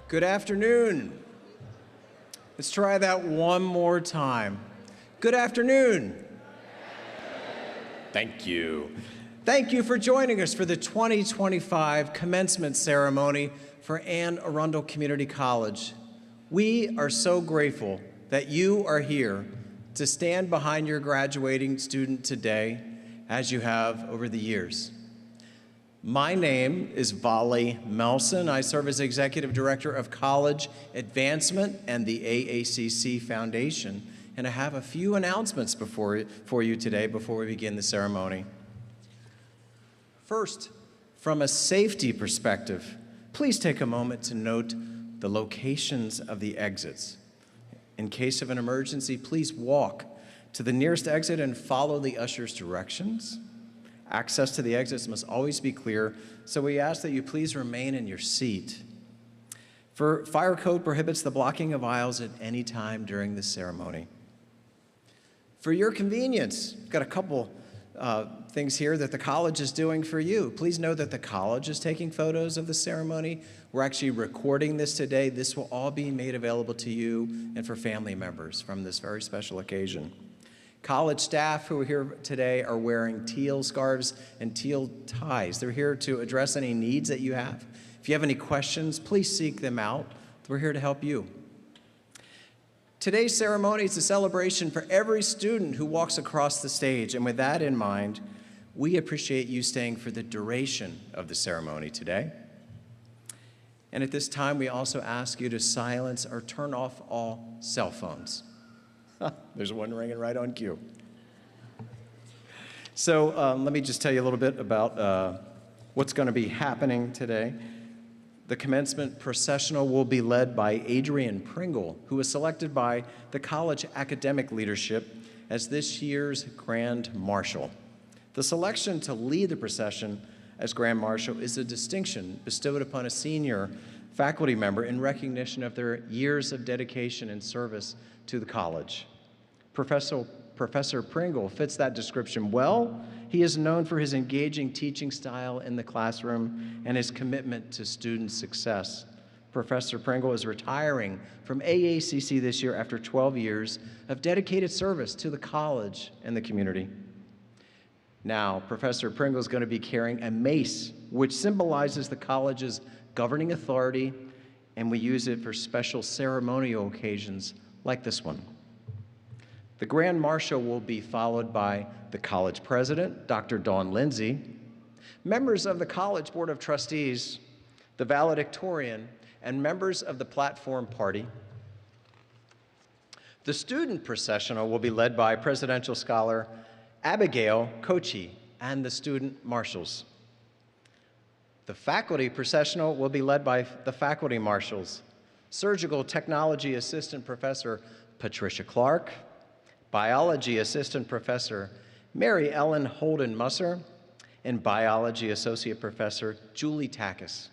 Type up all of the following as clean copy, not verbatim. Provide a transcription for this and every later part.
Good afternoon. Let's try that one more time. Good afternoon. Thank you. Thank you for joining us for the 2025 Commencement Ceremony for Arundel Community College. We are so grateful that you are here to stand behind your graduating student today as you have over the years. My name is Vali Melson. I serve as Executive Director of College Advancement and the AACC Foundation, and I have a few announcements for you today before we begin the ceremony. First, from a safety perspective, please take a moment to note the locations of the exits. In case of an emergency, please walk to the nearest exit and follow the usher's directions. Access to the exits must always be clear, so we ask that you please remain in your seat. Fire code prohibits the blocking of aisles at any time during the ceremony. For your convenience, I've got a couple things here that the college is doing for you. Please know that the college is taking photos of the ceremony. We're actually recording this today. This will all be made available to you and for family members from this very special occasion. College staff who are here today are wearing teal scarves and teal ties. They're here to address any needs that you have. If you have any questions, please seek them out. We're here to help you. Today's ceremony is a celebration for every student who walks across the stage, and with that in mind, we appreciate you staying for the duration of the ceremony today. And at this time, we also ask you to silence or turn off all cell phones. There's one ringing right on cue. So let me just tell you a little bit about what's going to be happening today. The commencement processional will be led by Adrian Pringle, who was selected by the college academic leadership as this year's Grand Marshal. The selection to lead the procession as Grand Marshal is a distinction bestowed upon a senior faculty member in recognition of their years of dedication and service to the college. Professor Pringle fits that description well. He is known for his engaging teaching style in the classroom and his commitment to student success. Professor Pringle is retiring from AACC this year after 12 years of dedicated service to the college and the community. Now, Professor Pringle is going to be carrying a mace, which symbolizes the college's governing authority, and we use it for special ceremonial occasions like this one. The Grand Marshal will be followed by the college president, Dr. Dawn Lindsay, members of the College Board of Trustees, the valedictorian, and members of the platform party. The student processional will be led by presidential scholar Abigail Kochi and the student marshals. The faculty processional will be led by the faculty marshals, surgical technology assistant professor Patricia Clark, biology assistant professor Mary Ellen Holden Musser, and biology associate professor Julie Takis.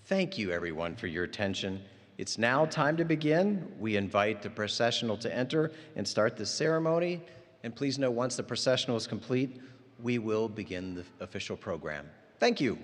Thank you, everyone, for your attention. It's now time to begin. We invite the processional to enter and start the ceremony. And please know, once the processional is complete, we will begin the official program. Thank you.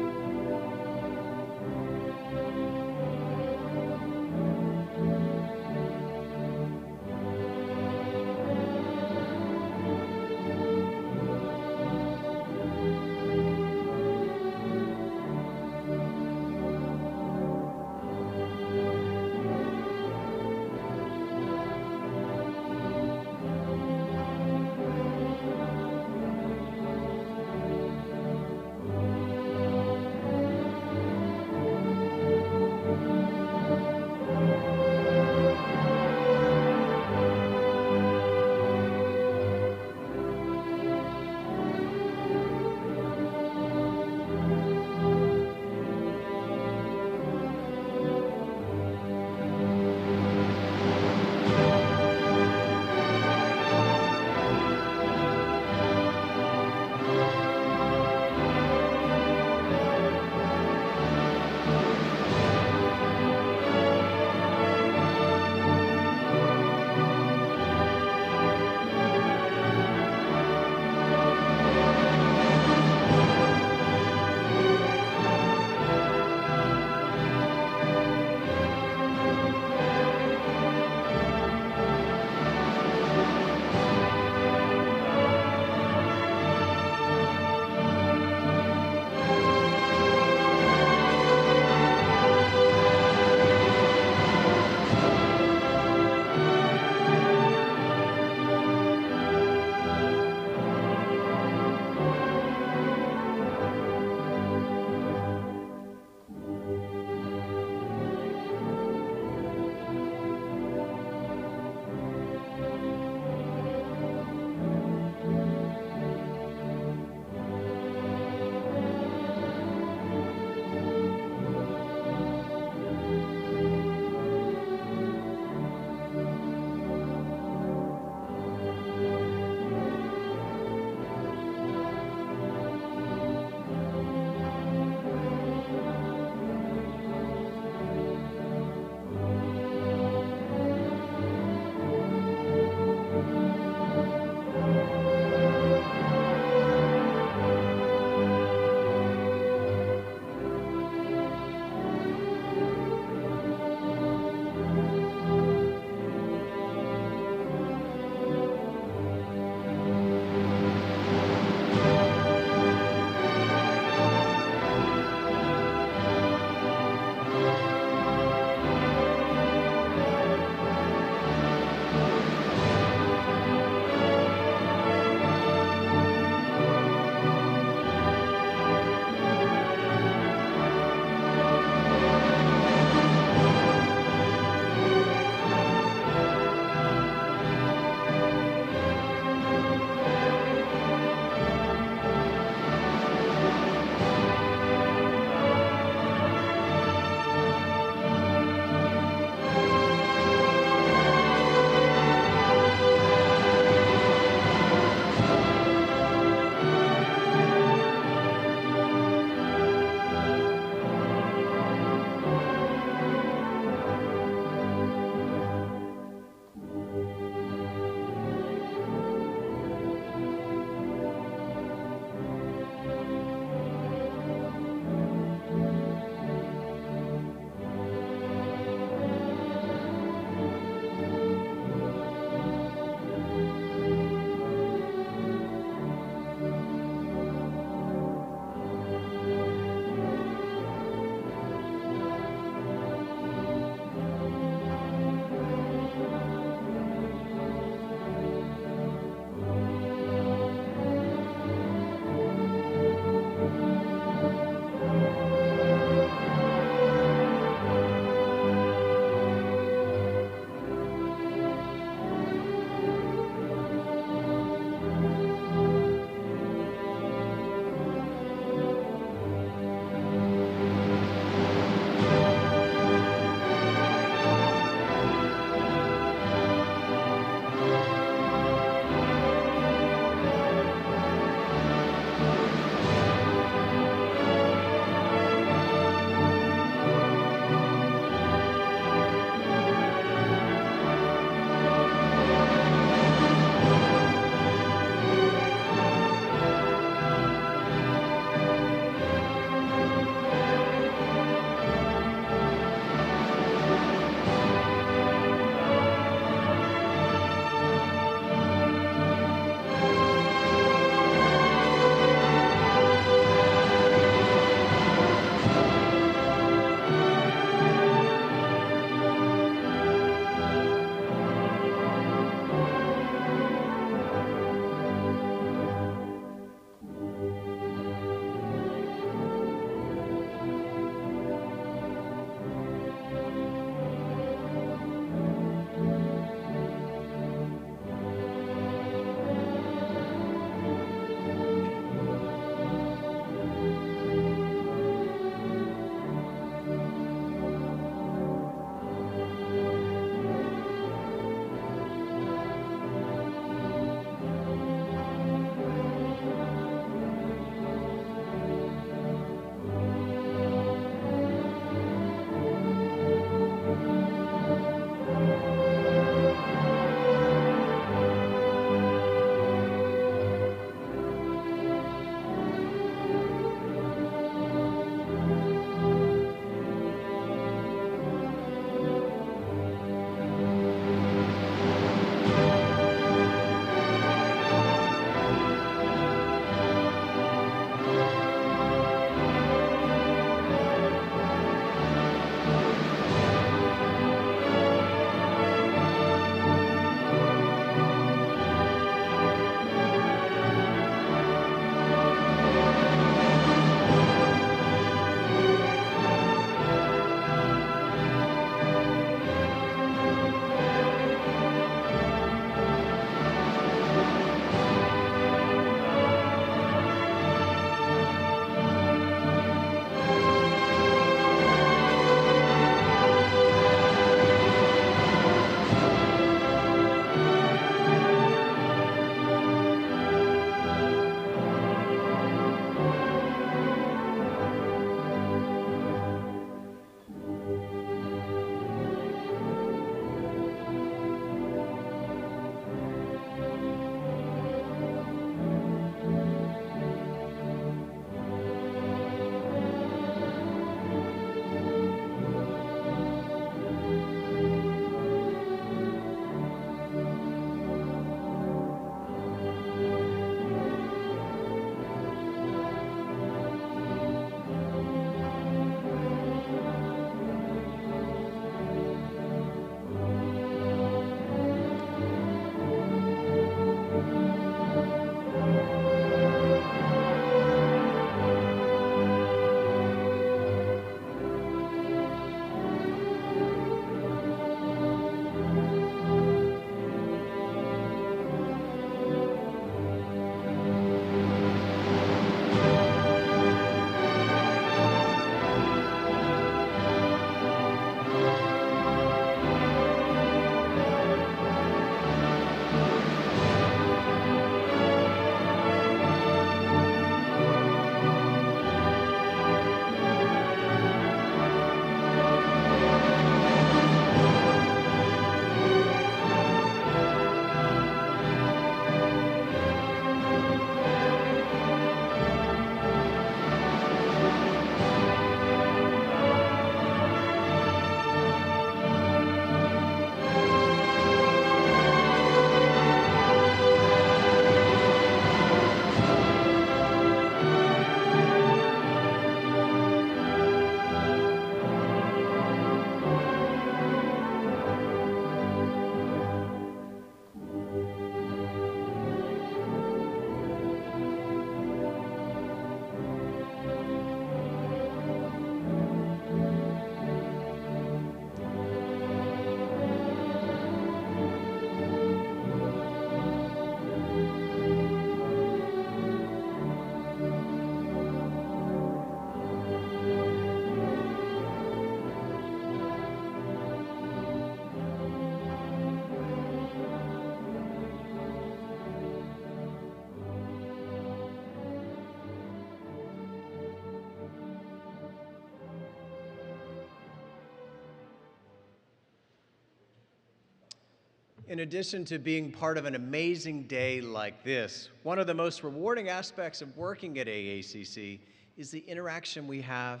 In addition to being part of an amazing day like this, one of the most rewarding aspects of working at AACC is the interaction we have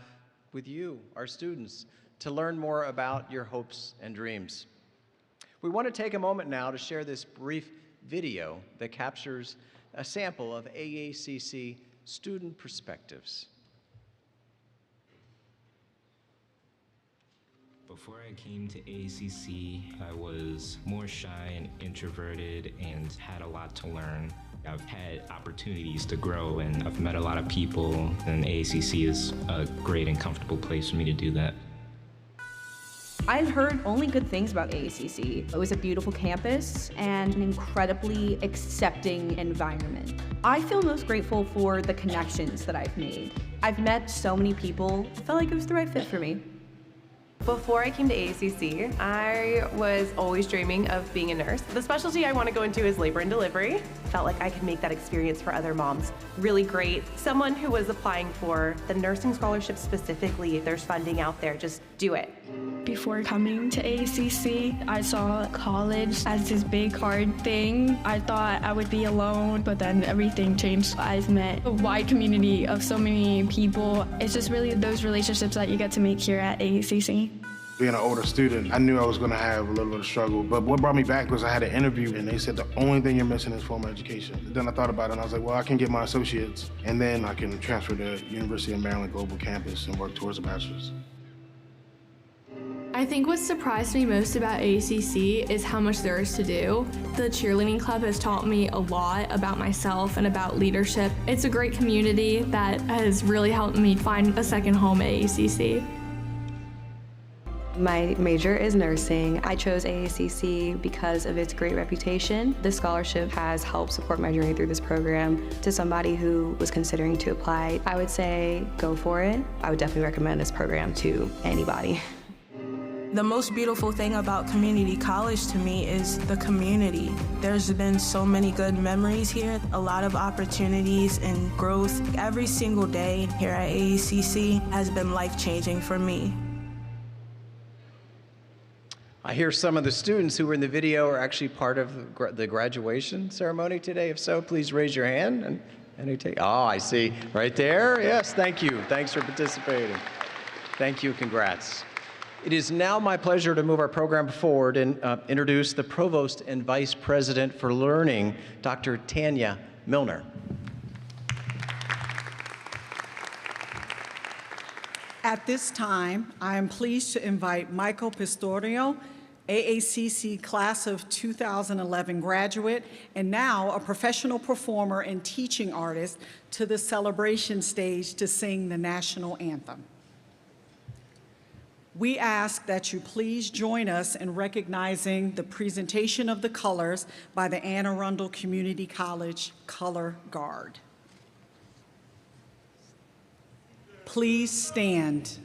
with you, our students, to learn more about your hopes and dreams. We want to take a moment now to share this brief video that captures a sample of AACC student perspectives. Before I came to AACC, I was more shy and introverted and had a lot to learn. I've had opportunities to grow and I've met a lot of people, and AACC is a great and comfortable place for me to do that. I've heard only good things about AACC. It was a beautiful campus and an incredibly accepting environment. I feel most grateful for the connections that I've made. I've met so many people. I felt like it was the right fit for me. Before I came to AACC, I was always dreaming of being a nurse. The specialty I want to go into is labor and delivery. Felt like I could make that experience for other moms really great. Someone who was applying for the nursing scholarship specifically, there's funding out there, just do it. Before coming to AACC, I saw college as this big, hard thing. I thought I would be alone, but then everything changed. I've met a wide community of so many people. It's just really those relationships that you get to make here at AACC. Being an older student, I knew I was going to have a little bit of struggle, but what brought me back was I had an interview and they said the only thing you're missing is formal education. Then I thought about it and I was like, well, I can get my associates and then I can transfer to University of Maryland Global Campus and work towards a bachelor's. I think what surprised me most about AACC is how much there is to do. The cheerleading club has taught me a lot about myself and about leadership. It's a great community that has really helped me find a second home at AACC. My major is nursing. I chose AACC because of its great reputation. The scholarship has helped support my journey through this program. To somebody who was considering to apply, I would say go for it. I would definitely recommend this program to anybody. The most beautiful thing about community college to me is the community. There's been so many good memories here, a lot of opportunities and growth. Every single day here at AACC has been life-changing for me. I hear some of the students who were in the video are actually part of the graduation ceremony today. If so, please raise your hand. Oh, I see. Right there. Yes, thank you. Thanks for participating. Thank you. Congrats. It is now my pleasure to move our program forward and introduce the Provost and Vice President for Learning, Dr. Tanya Milner. At this time, I am pleased to invite Michael Pistorio, AACC Class of 2011 graduate, and now a professional performer and teaching artist, to the celebration stage to sing the national anthem. We ask that you please join us in recognizing the presentation of the colors by the Arundel Community College Color Guard. Please stand.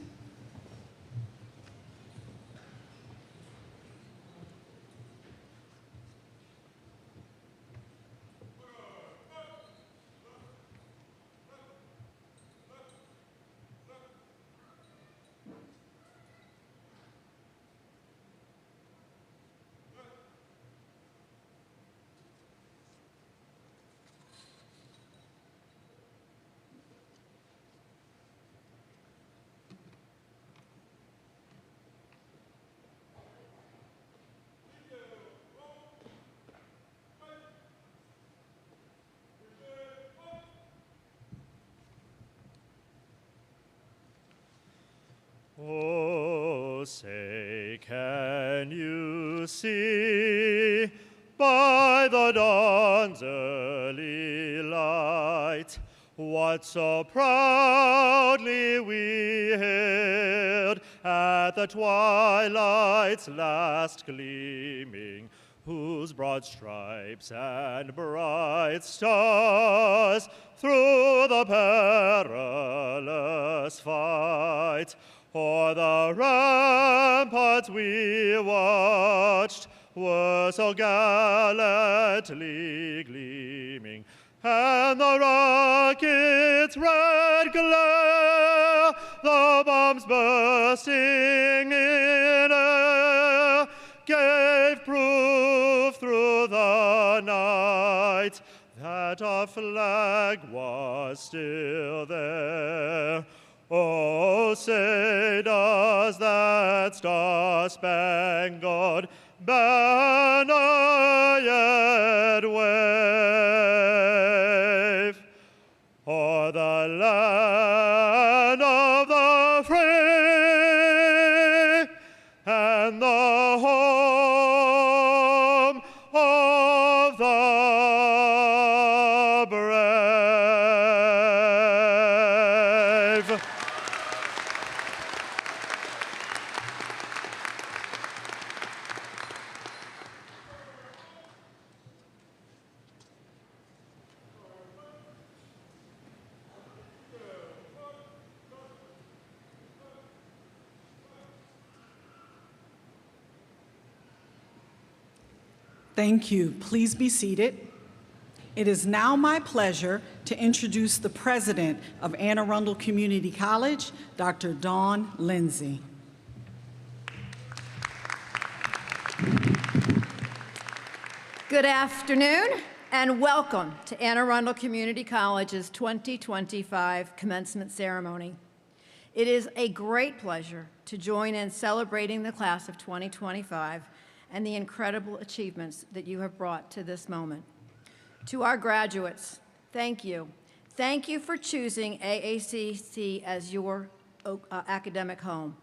Oh, say, can you see by the dawn's early light what so proudly we hailed at the twilight's last gleaming, whose broad stripes and bright stars through the perilous fight o'er the ramparts we watched were so gallantly gleaming, and the rocket's red glare, the bombs bursting in air, gave proof that our flag was still there. Oh, say does that star-spangled banner yet wave o'er the land of the free and the home of the brave. Thank you. Please be seated. It is now my pleasure to introduce the president of Arundel Community College, Dr. Dawn Lindsay. Good afternoon and welcome to Arundel Community College's 2025 Commencement Ceremony. It is a great pleasure to join in celebrating the class of 2025 and the incredible achievements that you have brought to this moment. To our graduates, thank you. Thank you for choosing AACC as your academic home.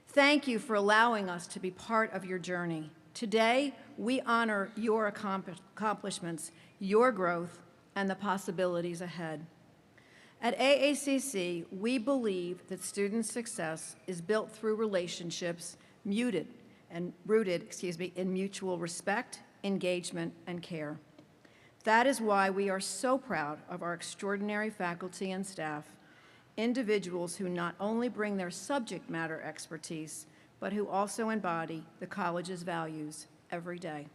Thank you for allowing us to be part of your journey. Today, we honor your accomplishments, your growth, and the possibilities ahead. At AACC, we believe that student success is built through relationships rooted in mutual respect, engagement, and care. That is why we are so proud of our extraordinary faculty and staff, individuals who not only bring their subject matter expertise, but who also embody the college's values every day.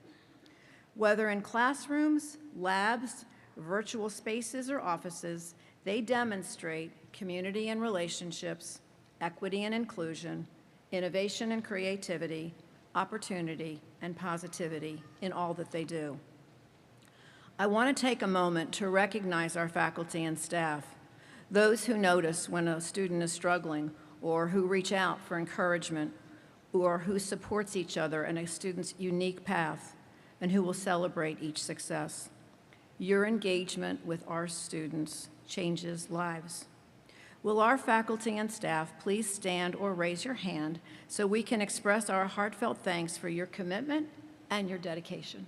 Whether in classrooms, labs, virtual spaces, or offices, they demonstrate community and relationships, equity and inclusion, innovation and creativity, opportunity and positivity in all that they do. I want to take a moment to recognize our faculty and staff, those who notice when a student is struggling or who reach out for encouragement or who supports each other in a student's unique path and who will celebrate each success. Your engagement with our students changes lives. Will our faculty and staff please stand or raise your hand so we can express our heartfelt thanks for your commitment and your dedication.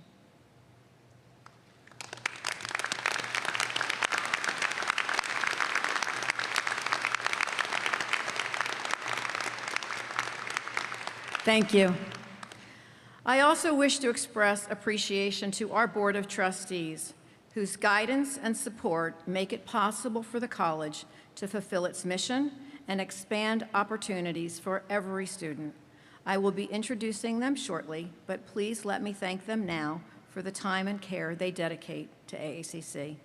Thank you. I also wish to express appreciation to our Board of Trustees, whose guidance and support make it possible for the college to fulfill its mission and expand opportunities for every student. I will be introducing them shortly, but please let me thank them now for the time and care they dedicate to AACC.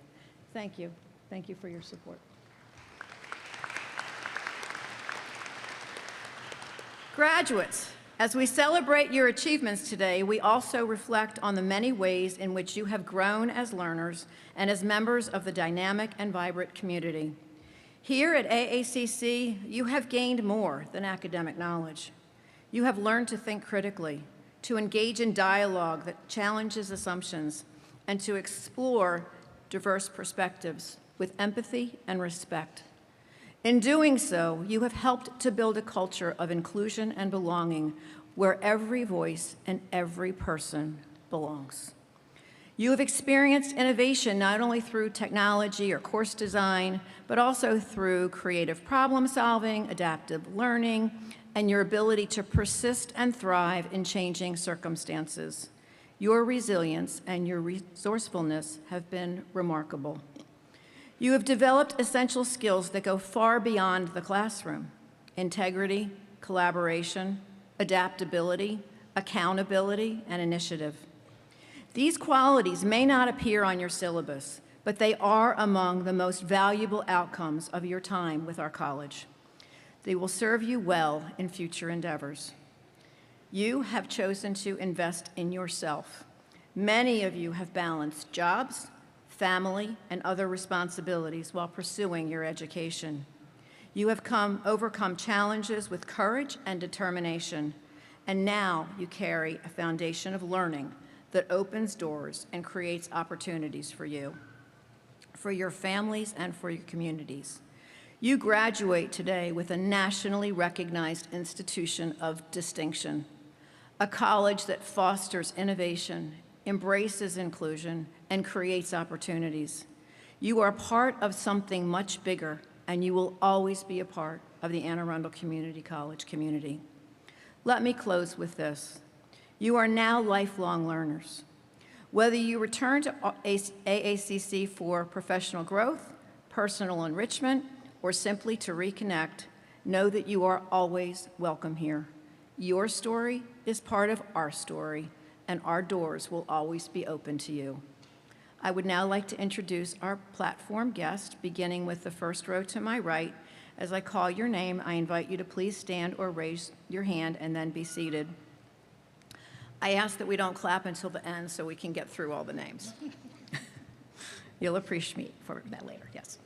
Thank you. Thank you for your support. Graduates, as we celebrate your achievements today, we also reflect on the many ways in which you have grown as learners and as members of the dynamic and vibrant community. Here at AACC, you have gained more than academic knowledge. You have learned to think critically, to engage in dialogue that challenges assumptions, and to explore diverse perspectives with empathy and respect. In doing so, you have helped to build a culture of inclusion and belonging where every voice and every person belongs. You have experienced innovation not only through technology or course design, but also through creative problem solving, adaptive learning, and your ability to persist and thrive in changing circumstances. Your resilience and your resourcefulness have been remarkable. You have developed essential skills that go far beyond the classroom: integrity, collaboration, adaptability, accountability, and initiative. These qualities may not appear on your syllabus, but they are among the most valuable outcomes of your time with our college. They will serve you well in future endeavors. You have chosen to invest in yourself. Many of you have balanced jobs, family, and other responsibilities while pursuing your education. You have overcome challenges with courage and determination, and now you carry a foundation of learning that opens doors and creates opportunities for you, for your families, and for your communities. You graduate today with a nationally recognized institution of distinction, a college that fosters innovation, embraces inclusion, and creates opportunities. You are part of something much bigger, and you will always be a part of the Anne Arundel Community College community. Let me close with this. You are now lifelong learners. Whether you return to AACC for professional growth, personal enrichment, or simply to reconnect, know that you are always welcome here. Your story is part of our story, and our doors will always be open to you. I would now like to introduce our platform guest, beginning with the first row to my right. As I call your name, I invite you to please stand or raise your hand and then be seated. I ask that we don't clap until the end so we can get through all the names. You'll appreciate me for that later, yes.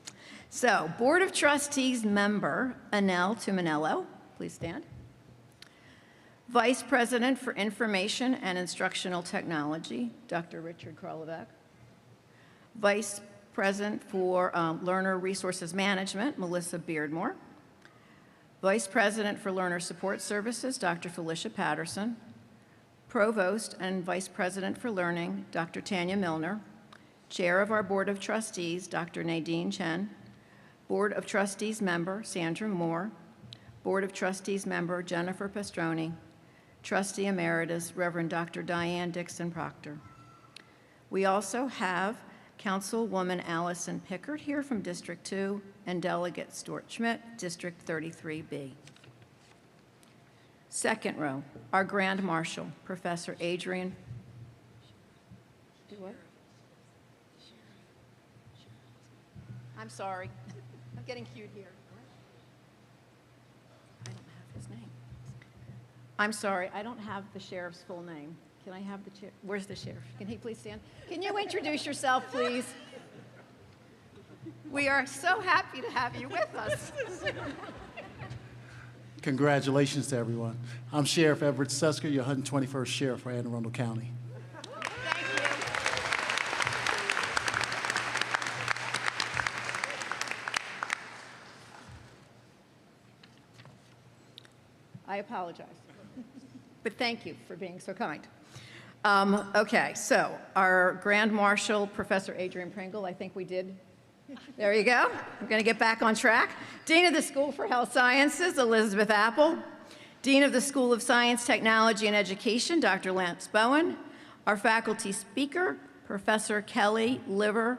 So, Board of Trustees member, Anel Tuminello, please stand. Vice President for Information and Instructional Technology, Dr. Richard Kralovac. Vice President for Learner Resources Management, Melissa Beardmore. Vice President for Learner Support Services, Dr. Felicia Patterson. Provost and Vice President for Learning, Dr. Tanya Milner. Chair of our Board of Trustees, Dr. Nadine Chen. Board of Trustees member, Sandra Moore. Board of Trustees member, Jennifer Pastroni. Trustee Emeritus, Reverend Dr. Diane Dixon Proctor. We also have Councilwoman Allison Pickard here from District 2 and Delegate Stuart Schmidt, District 33B. Second row, our Grand Marshal, Professor Adrian. Do what? I'm sorry. I'm getting cued here. I don't have his name. I'm sorry, I don't have the sheriff's full name. Can I have the chair? Where's the sheriff? Can he please stand? Can you introduce yourself, please? We are so happy to have you with us. Congratulations to everyone. I'm Sheriff Everett Susker, your 121st Sheriff for Anne Arundel County. I apologize, but thank you for being so kind. Okay, so our Grand Marshal, Professor Adrian Pringle, I think we did. There you go. I'm going to get back on track. Dean of the School for Health Sciences, Elizabeth Apple. Dean of the School of Science, Technology, and Education, Dr. Lance Bowen. Our faculty speaker, Professor Kelly Liver,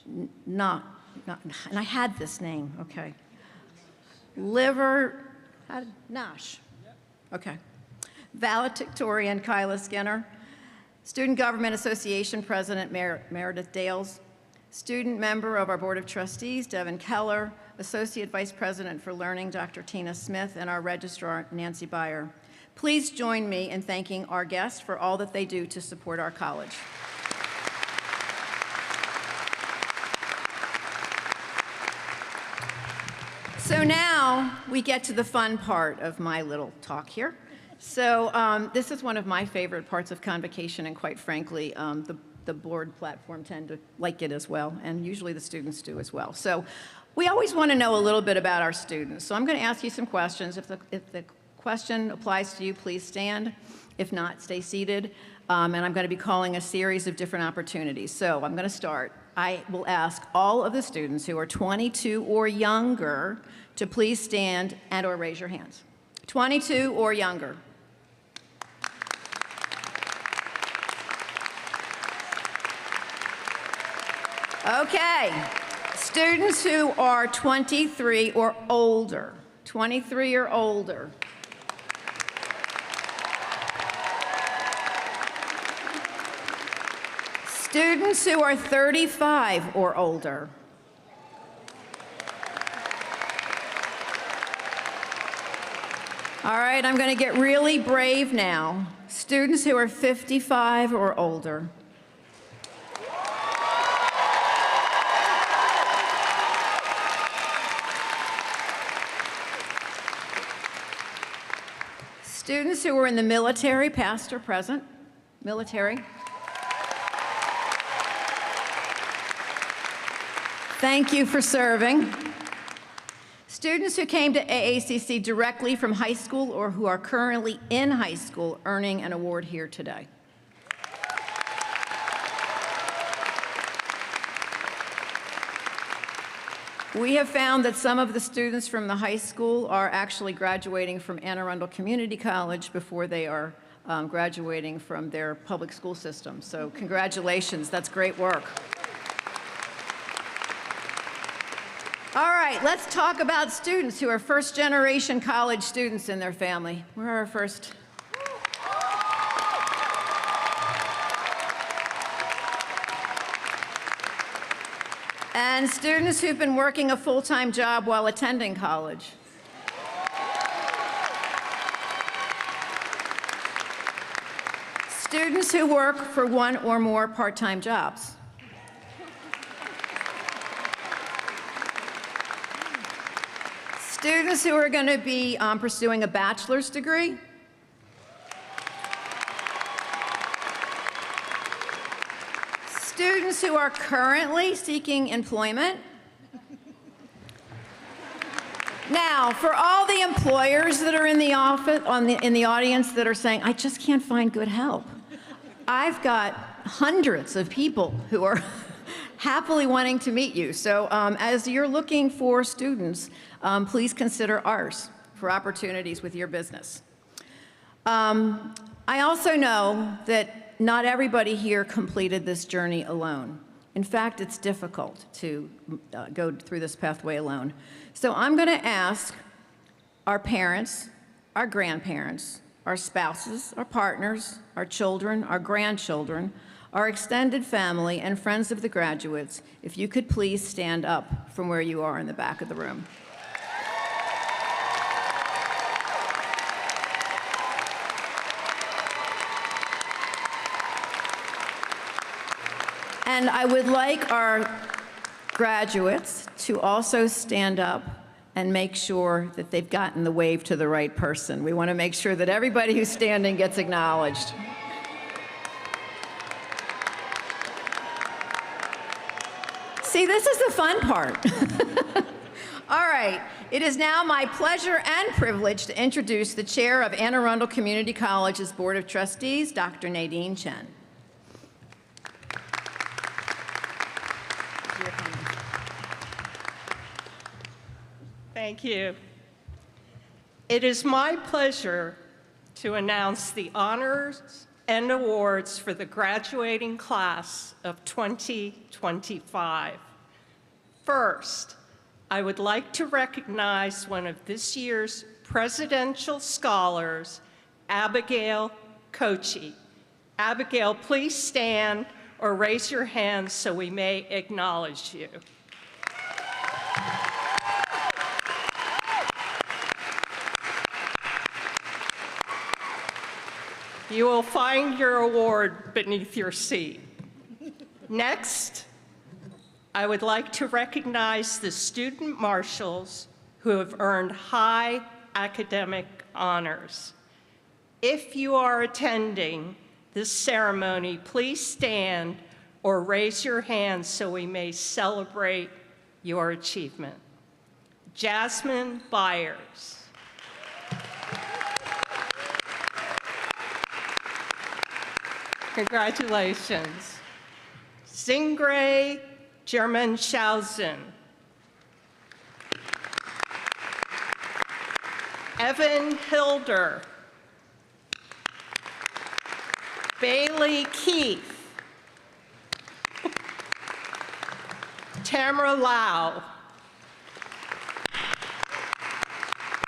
and I had this name, okay. Nash. Okay. Valedictorian Kyla Skinner. Student Government Association President Meredith Dales. Student member of our Board of Trustees, Devin Keller. Associate Vice President for Learning, Dr. Tina Smith, and our Registrar, Nancy Beyer. Please join me in thanking our guests for all that they do to support our college. So now we get to the fun part of my little talk here. So this is one of my favorite parts of convocation, and quite frankly, the board platform tend to like it as well, and usually the students do as well. So we always want to know a little bit about our students. So I'm going to ask you some questions. If the question applies to you, please stand. If not, stay seated. And I'm going to be calling a series of different opportunities. So I'm going to start. I will ask all of the students who are 22 or younger to please stand and or raise your hands. 22 or younger. Okay, students who are 23 or older. 23 or older. Students who are 35 or older. All right, I'm going to get really brave now. Students who are 55 or older. Students who were in the military, past or present, military. Thank you for serving. Students who came to AACC directly from high school or who are currently in high school earning an award here today. We have found that some of the students from the high school are actually graduating from Arundel Community College before they are graduating from their public school system. So congratulations, that's great work. All right, let's talk about students who are first-generation college students in their family. Where are our first? And students who've been working a full-time job while attending college. Students who work for one or more part-time jobs. Students who are going to be pursuing a bachelor's degree. Students who are currently seeking employment. Now, for all the employers that are in the audience that are saying, I just can't find good help, I've got hundreds of people who are happily wanting to meet you. So as you're looking for students, please consider ours for opportunities with your business. I also know that not everybody here completed this journey alone. In fact, it's difficult to go through this pathway alone. So I'm going to ask our parents, our grandparents, our spouses, our partners, our children, our grandchildren, our extended family, and friends of the graduates, if you could please stand up from where you are in the back of the room. And I would like our graduates to also stand up and make sure that they've gotten the wave to the right person. We want to make sure that everybody who's standing gets acknowledged. See, this is the fun part. All right, it is now my pleasure and privilege to introduce the chair of Arundel Community College's Board of Trustees, Dr. Nadine Chen. Thank you. It is my pleasure to announce the honors and awards for the graduating class of 2025. First, I would like to recognize one of this year's presidential scholars, Abigail Kochi. Abigail, please stand or raise your hand so we may acknowledge you. You will find your award beneath your seat. Next, I would like to recognize the student marshals who have earned high academic honors. If you are attending this ceremony, please stand or raise your hand so we may celebrate your achievement. Jasmine Byers. Congratulations. Zingray Germanshausen. Evan Hilder. Bailey Keith. Tamara Lau.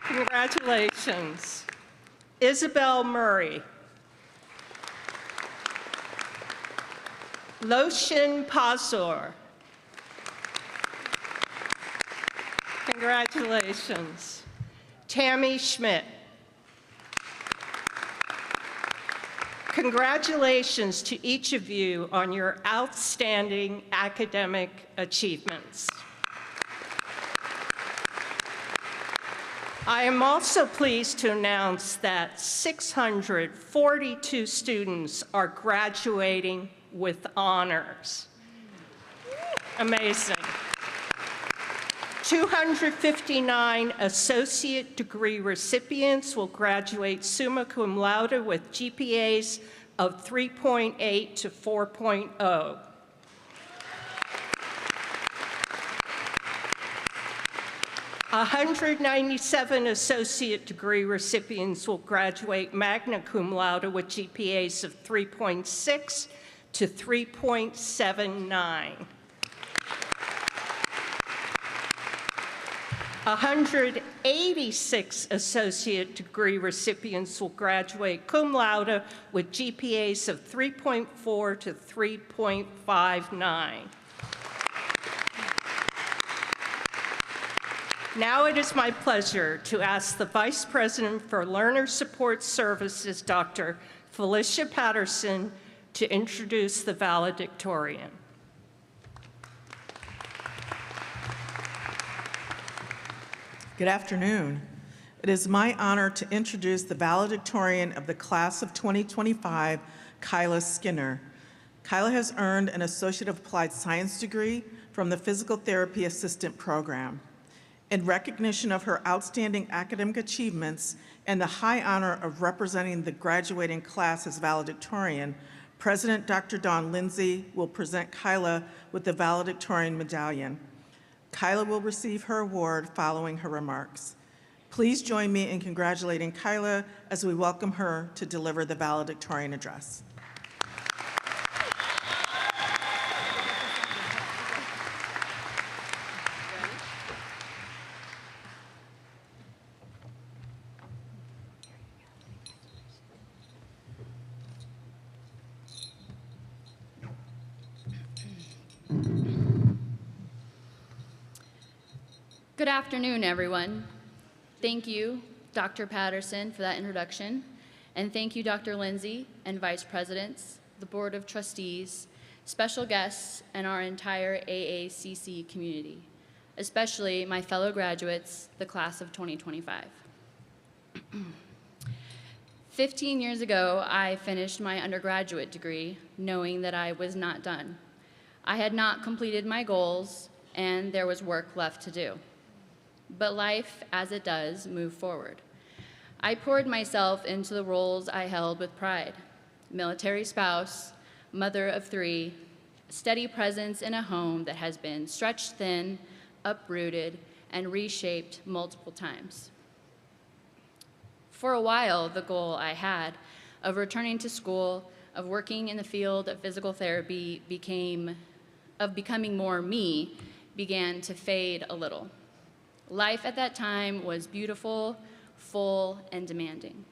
Congratulations. Isabel Murray. Loshin Pazor. Congratulations. Tammy Schmidt. Congratulations to each of you on your outstanding academic achievements. I am also pleased to announce that 642 students are graduating with honors. Amazing. 259 associate degree recipients will graduate summa cum laude with GPAs of 3.8 to 4.0. 197 associate degree recipients will graduate magna cum laude with GPAs of 3.6 to 3.79. 186 associate degree recipients will graduate cum laude with GPAs of 3.4 to 3.59. Now it is my pleasure to ask the Vice President for Learner Support Services, Dr. Felicia Patterson, to introduce the valedictorian. Good afternoon. It is my honor to introduce the valedictorian of the class of 2025, Kyla Skinner. Kyla has earned an Associate of Applied Science degree from the Physical Therapy Assistant Program. In recognition of her outstanding academic achievements and the high honor of representing the graduating class as valedictorian, President Dr. Dawn Lindsay will present Kyla with the valedictorian medallion. Kyla will receive her award following her remarks. Please join me in congratulating Kyla as we welcome her to deliver the valedictorian address. Good afternoon, everyone. Thank you, Dr. Patterson, for that introduction. And thank you, Dr. Lindsay and Vice Presidents, the Board of Trustees, special guests, and our entire AACC community, especially my fellow graduates, the class of 2025. 15 years ago, I finished my undergraduate degree knowing that I was not done. I had not completed my goals, and there was work left to do. But life, as it does, moved forward. I poured myself into the roles I held with pride: military spouse, mother of 3, steady presence in a home that has been stretched thin, uprooted, and reshaped multiple times. For a while, the goal I had of returning to school, of working in the field of physical therapy, becoming more me, began to fade a little. Life at that time was beautiful, full, and demanding.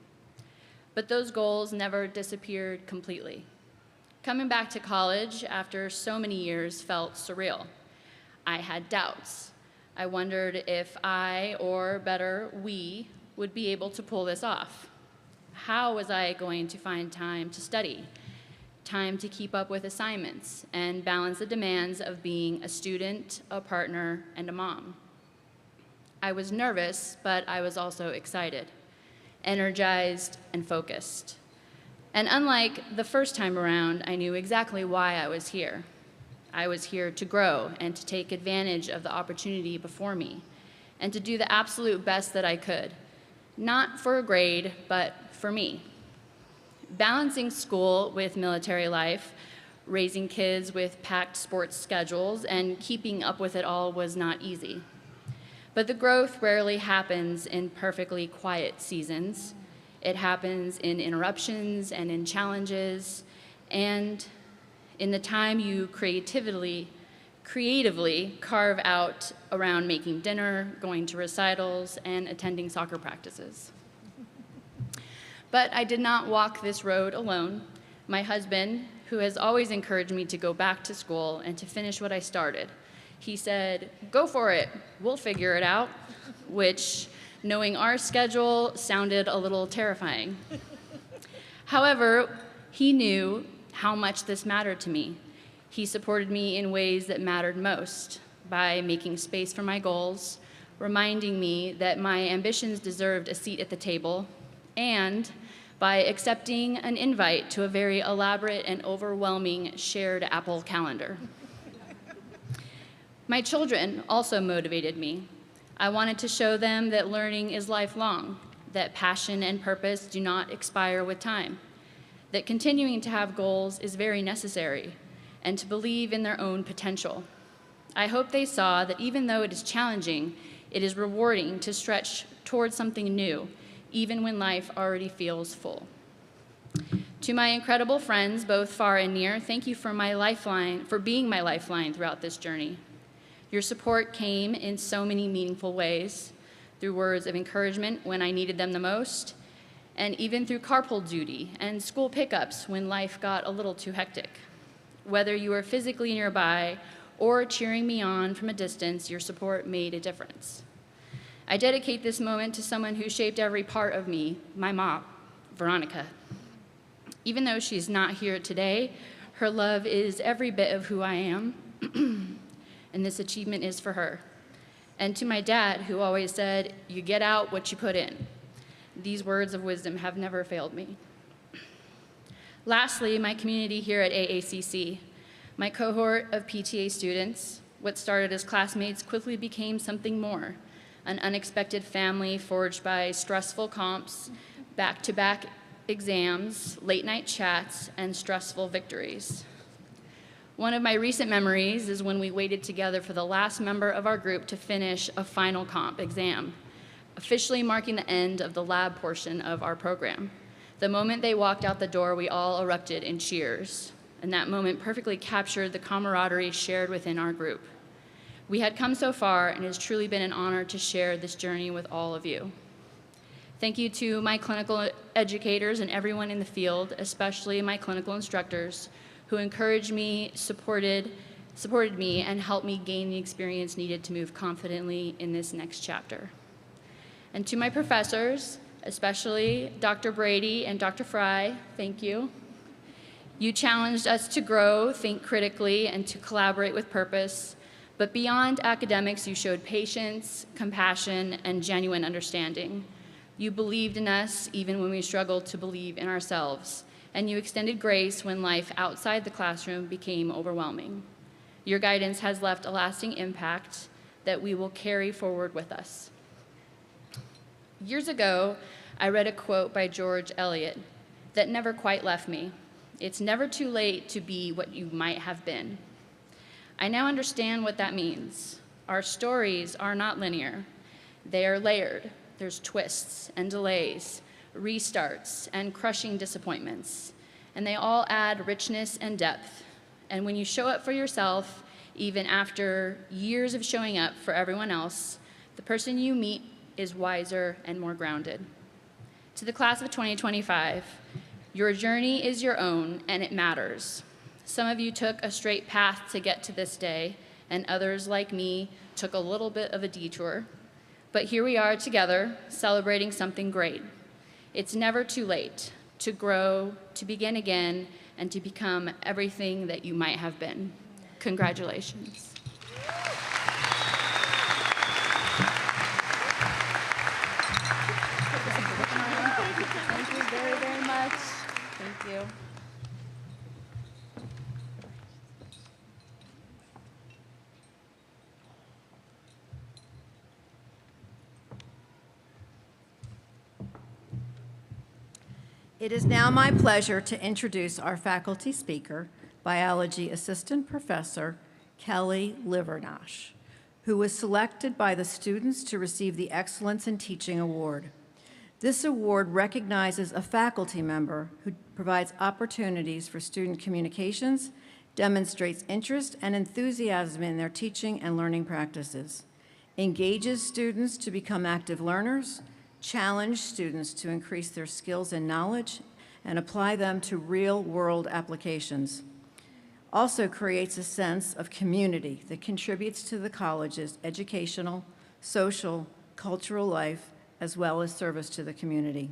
But those goals never disappeared completely. Coming back to college after so many years felt surreal. I had doubts. I wondered if I, or better, we, would be able to pull this off. How was I going to find time to study, time to keep up with assignments, and balance the demands of being a student, a partner, and a mom? I was nervous, but I was also excited, energized, and focused. And unlike the first time around, I knew exactly why I was here. I was here to grow and to take advantage of the opportunity before me, and to do the absolute best that I could, not for a grade, but for me. Balancing school with military life, raising kids with packed sports schedules, and keeping up with it all was not easy. But the growth rarely happens in perfectly quiet seasons. It happens in interruptions and in challenges, and in the time you creatively carve out around making dinner, going to recitals, and attending soccer practices. But I did not walk this road alone. My husband, who has always encouraged me to go back to school and to finish what I started, he said, "Go for it, we'll figure it out," which, knowing our schedule, sounded a little terrifying. However, he knew how much this mattered to me. He supported me in ways that mattered most, by making space for my goals, reminding me that my ambitions deserved a seat at the table, and by accepting an invite to a very elaborate and overwhelming shared Apple calendar. My children also motivated me. I wanted to show them that learning is lifelong, that passion and purpose do not expire with time, that continuing to have goals is very necessary, and to believe in their own potential. I hope they saw that even though it is challenging, it is rewarding to stretch towards something new, even when life already feels full. To my incredible friends, both far and near, thank you for being my lifeline throughout this journey. Your support came in so many meaningful ways, through words of encouragement when I needed them the most, and even through carpool duty and school pickups when life got a little too hectic. Whether you were physically nearby or cheering me on from a distance, your support made a difference. I dedicate this moment to someone who shaped every part of me, my mom, Veronica. Even though she's not here today, her love is every bit of who I am, and this achievement is for her. And to my dad, who always said, "You get out what you put in." These words of wisdom have never failed me. Lastly, my community here at AACC. My cohort of PTA students, what started as classmates, quickly became something more, an unexpected family forged by stressful comps, back-to-back exams, late-night chats, and stressful victories. One of my recent memories is when we waited together for the last member of our group to finish a final comp exam, officially marking the end of the lab portion of our program. The moment they walked out the door, we all erupted in cheers, and that moment perfectly captured the camaraderie shared within our group. We had come so far, and it has truly been an honor to share this journey with all of you. Thank you to my clinical educators and everyone in the field, especially my clinical instructors, who encouraged me, supported me, and helped me gain the experience needed to move confidently in this next chapter. And to my professors, especially Dr. Brady and Dr. Fry, thank you. You challenged us to grow, think critically, and to collaborate with purpose. But beyond academics, you showed patience, compassion, and genuine understanding. You believed in us even when we struggled to believe in ourselves, and you extended grace when life outside the classroom became overwhelming. Your guidance has left a lasting impact that we will carry forward with us. Years ago, I read a quote by George Eliot that never quite left me. It's never too late to be what you might have been. I now understand what that means. Our stories are not linear. They are layered. There's twists and delays, restarts and crushing disappointments, and they all add richness and depth. And when you show up for yourself, even after years of showing up for everyone else, the person you meet is wiser and more grounded. To the class of 2025, your journey is your own and it matters. Some of you took a straight path to get to this day, and others, like me, took a little bit of a detour. But here we are together, celebrating something great. It's never too late to grow, to begin again, and to become everything that you might have been. Congratulations. Thank you very, very much. Thank you. It is now my pleasure to introduce our faculty speaker, Biology Assistant Professor Kelly Livernosh, who was selected by the students to receive the Excellence in Teaching Award. This award recognizes a faculty member who provides opportunities for student communications, demonstrates interest and enthusiasm in their teaching and learning practices, engages students to become active learners, challenge students to increase their skills and knowledge, and apply them to real-world applications. Also creates a sense of community that contributes to the college's educational, social, cultural life, as well as service to the community.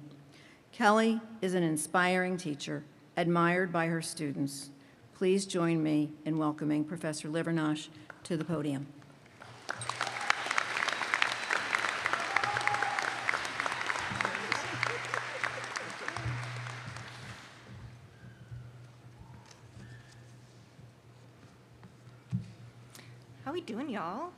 Kelly is an inspiring teacher, admired by her students. Please join me in welcoming Professor Livernosh to the podium. doing, y'all?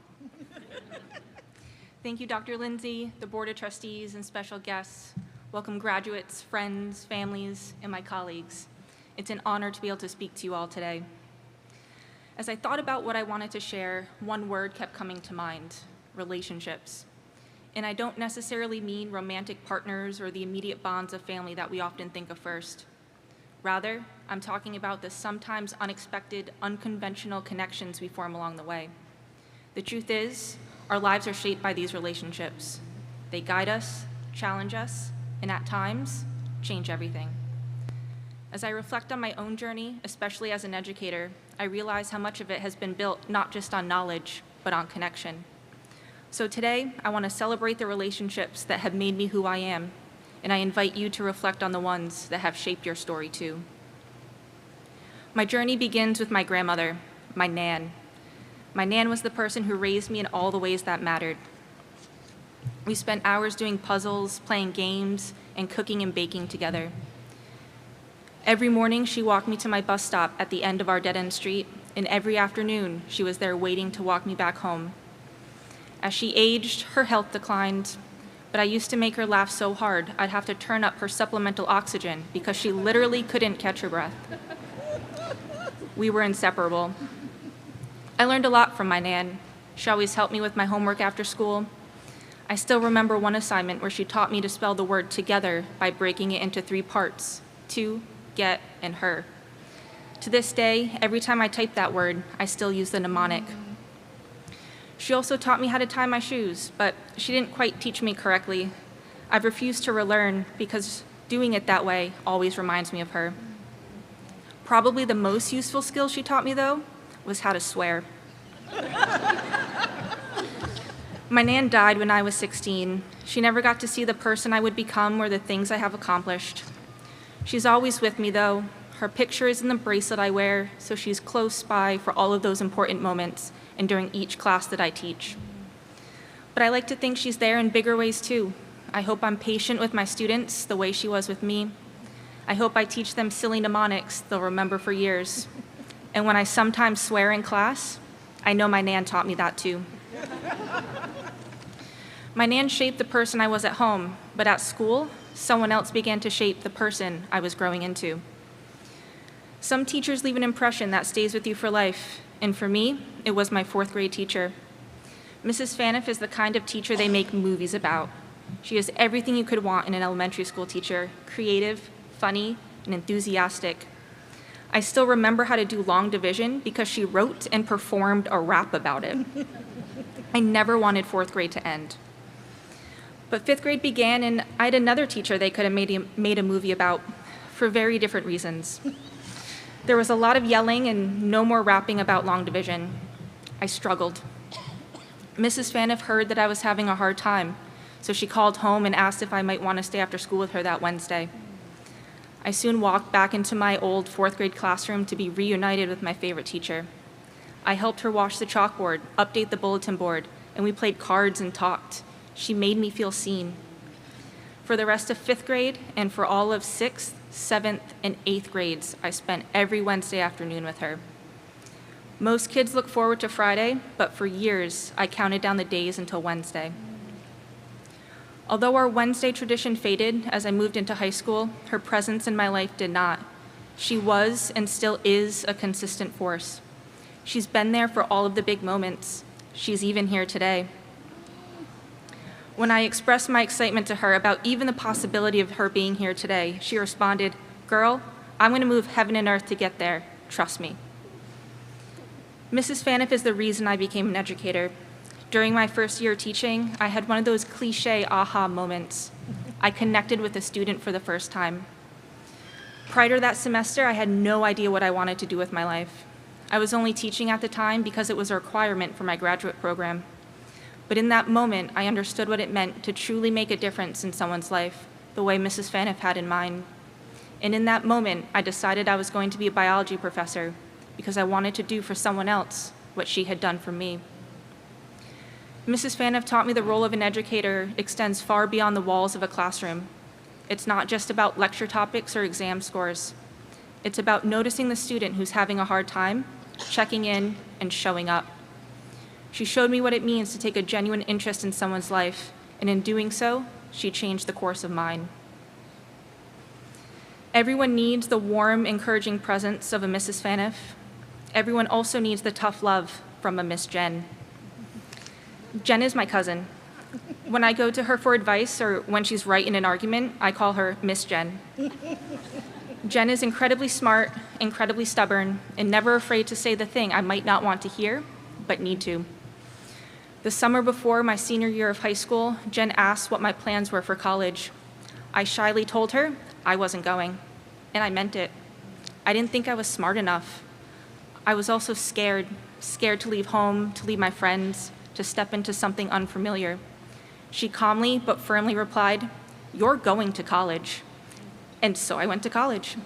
Thank you, Dr. Lindsay, the Board of Trustees, and special guests. Welcome graduates, friends, families, and my colleagues. It's an honor to be able to speak to you all today. As I thought about what I wanted to share, one word kept coming to mind: relationships. And I don't necessarily mean romantic partners or the immediate bonds of family that we often think of first. Rather, I'm talking about the sometimes unexpected, unconventional connections we form along the way. The truth is, our lives are shaped by these relationships. They guide us, challenge us, and at times, change everything. As I reflect on my own journey, especially as an educator, I realize how much of it has been built not just on knowledge, but on connection. So today, I want to celebrate the relationships that have made me who I am, and I invite you to reflect on the ones that have shaped your story too. My journey begins with my grandmother, my Nan. My Nan was the person who raised me in all the ways that mattered. We spent hours doing puzzles, playing games, and cooking and baking together. Every morning, she walked me to my bus stop at the end of our dead-end street, and every afternoon, she was there waiting to walk me back home. As she aged, her health declined, but I used to make her laugh so hard, I'd have to turn up her supplemental oxygen because she literally couldn't catch her breath. We were inseparable. I learned a lot from my Nan. She always helped me with my homework after school. I still remember one assignment where she taught me to spell the word together by breaking it into 3 parts: to, get, and her. To this day, every time I type that word, I still use the mnemonic. She also taught me how to tie my shoes, but she didn't quite teach me correctly. I've refused to relearn because doing it that way always reminds me of her. Probably the most useful skill she taught me, though, was how to swear. My Nan died when I was 16. She never got to see the person I would become or the things I have accomplished. She's always with me, though. Her picture is in the bracelet I wear, so she's close by for all of those important moments and during each class that I teach. But I like to think she's there in bigger ways, too. I hope I'm patient with my students the way she was with me. I hope I teach them silly mnemonics they'll remember for years. And when I sometimes swear in class, I know my Nan taught me that, too. My Nan shaped the person I was at home, but at school, someone else began to shape the person I was growing into. Some teachers leave an impression that stays with you for life, and for me, it was my 4th grade teacher. Mrs. Faniff is the kind of teacher they make movies about. She is everything you could want in an elementary school teacher: creative, funny, and enthusiastic. I still remember how to do long division because she wrote and performed a rap about it. I never wanted 4th grade to end. But 5th grade began, and I had another teacher they could have made a movie about for very different reasons. There was a lot of yelling and no more rapping about long division. I struggled. Mrs. Faniff heard that I was having a hard time, so she called home and asked if I might want to stay after school with her that Wednesday. I soon walked back into my old 4th grade classroom to be reunited with my favorite teacher. I helped her wash the chalkboard, update the bulletin board, and we played cards and talked. She made me feel seen. For the rest of 5th grade and for all of 6th, 7th, and 8th grades, I spent every Wednesday afternoon with her. Most kids look forward to Friday, but for years, I counted down the days until Wednesday. Although our Wednesday tradition faded as I moved into high school, her presence in my life did not. She was and still is a consistent force. She's been there for all of the big moments. She's even here today. When I expressed my excitement to her about even the possibility of her being here today, she responded, "Girl, I'm going to move heaven and earth to get there. Trust me." Mrs. Faniff is the reason I became an educator. During my first year teaching, I had one of those cliche aha moments. I connected with a student for the first time. Prior to that semester, I had no idea what I wanted to do with my life. I was only teaching at the time because it was a requirement for my graduate program. But in that moment, I understood what it meant to truly make a difference in someone's life, the way Mrs. Faniff had in mind. And in that moment, I decided I was going to be a biology professor because I wanted to do for someone else what she had done for me. Mrs. Faniff taught me the role of an educator extends far beyond the walls of a classroom. It's not just about lecture topics or exam scores. It's about noticing the student who's having a hard time, checking in, and showing up. She showed me what it means to take a genuine interest in someone's life, and in doing so, she changed the course of mine. Everyone needs the warm, encouraging presence of a Mrs. Phaneuf. Everyone also needs the tough love from a Miss Jen. Jen is my cousin. When I go to her for advice or when she's right in an argument, I call her Miss Jen. Jen is incredibly smart, incredibly stubborn, and never afraid to say the thing I might not want to hear, but need to. The summer before my senior year of high school, Jen asked what my plans were for college. I shyly told her I wasn't going, and I meant it. I didn't think I was smart enough. I was also scared to leave home, to leave my friends, to step into something unfamiliar. She calmly but firmly replied, "You're going to college." And so I went to college.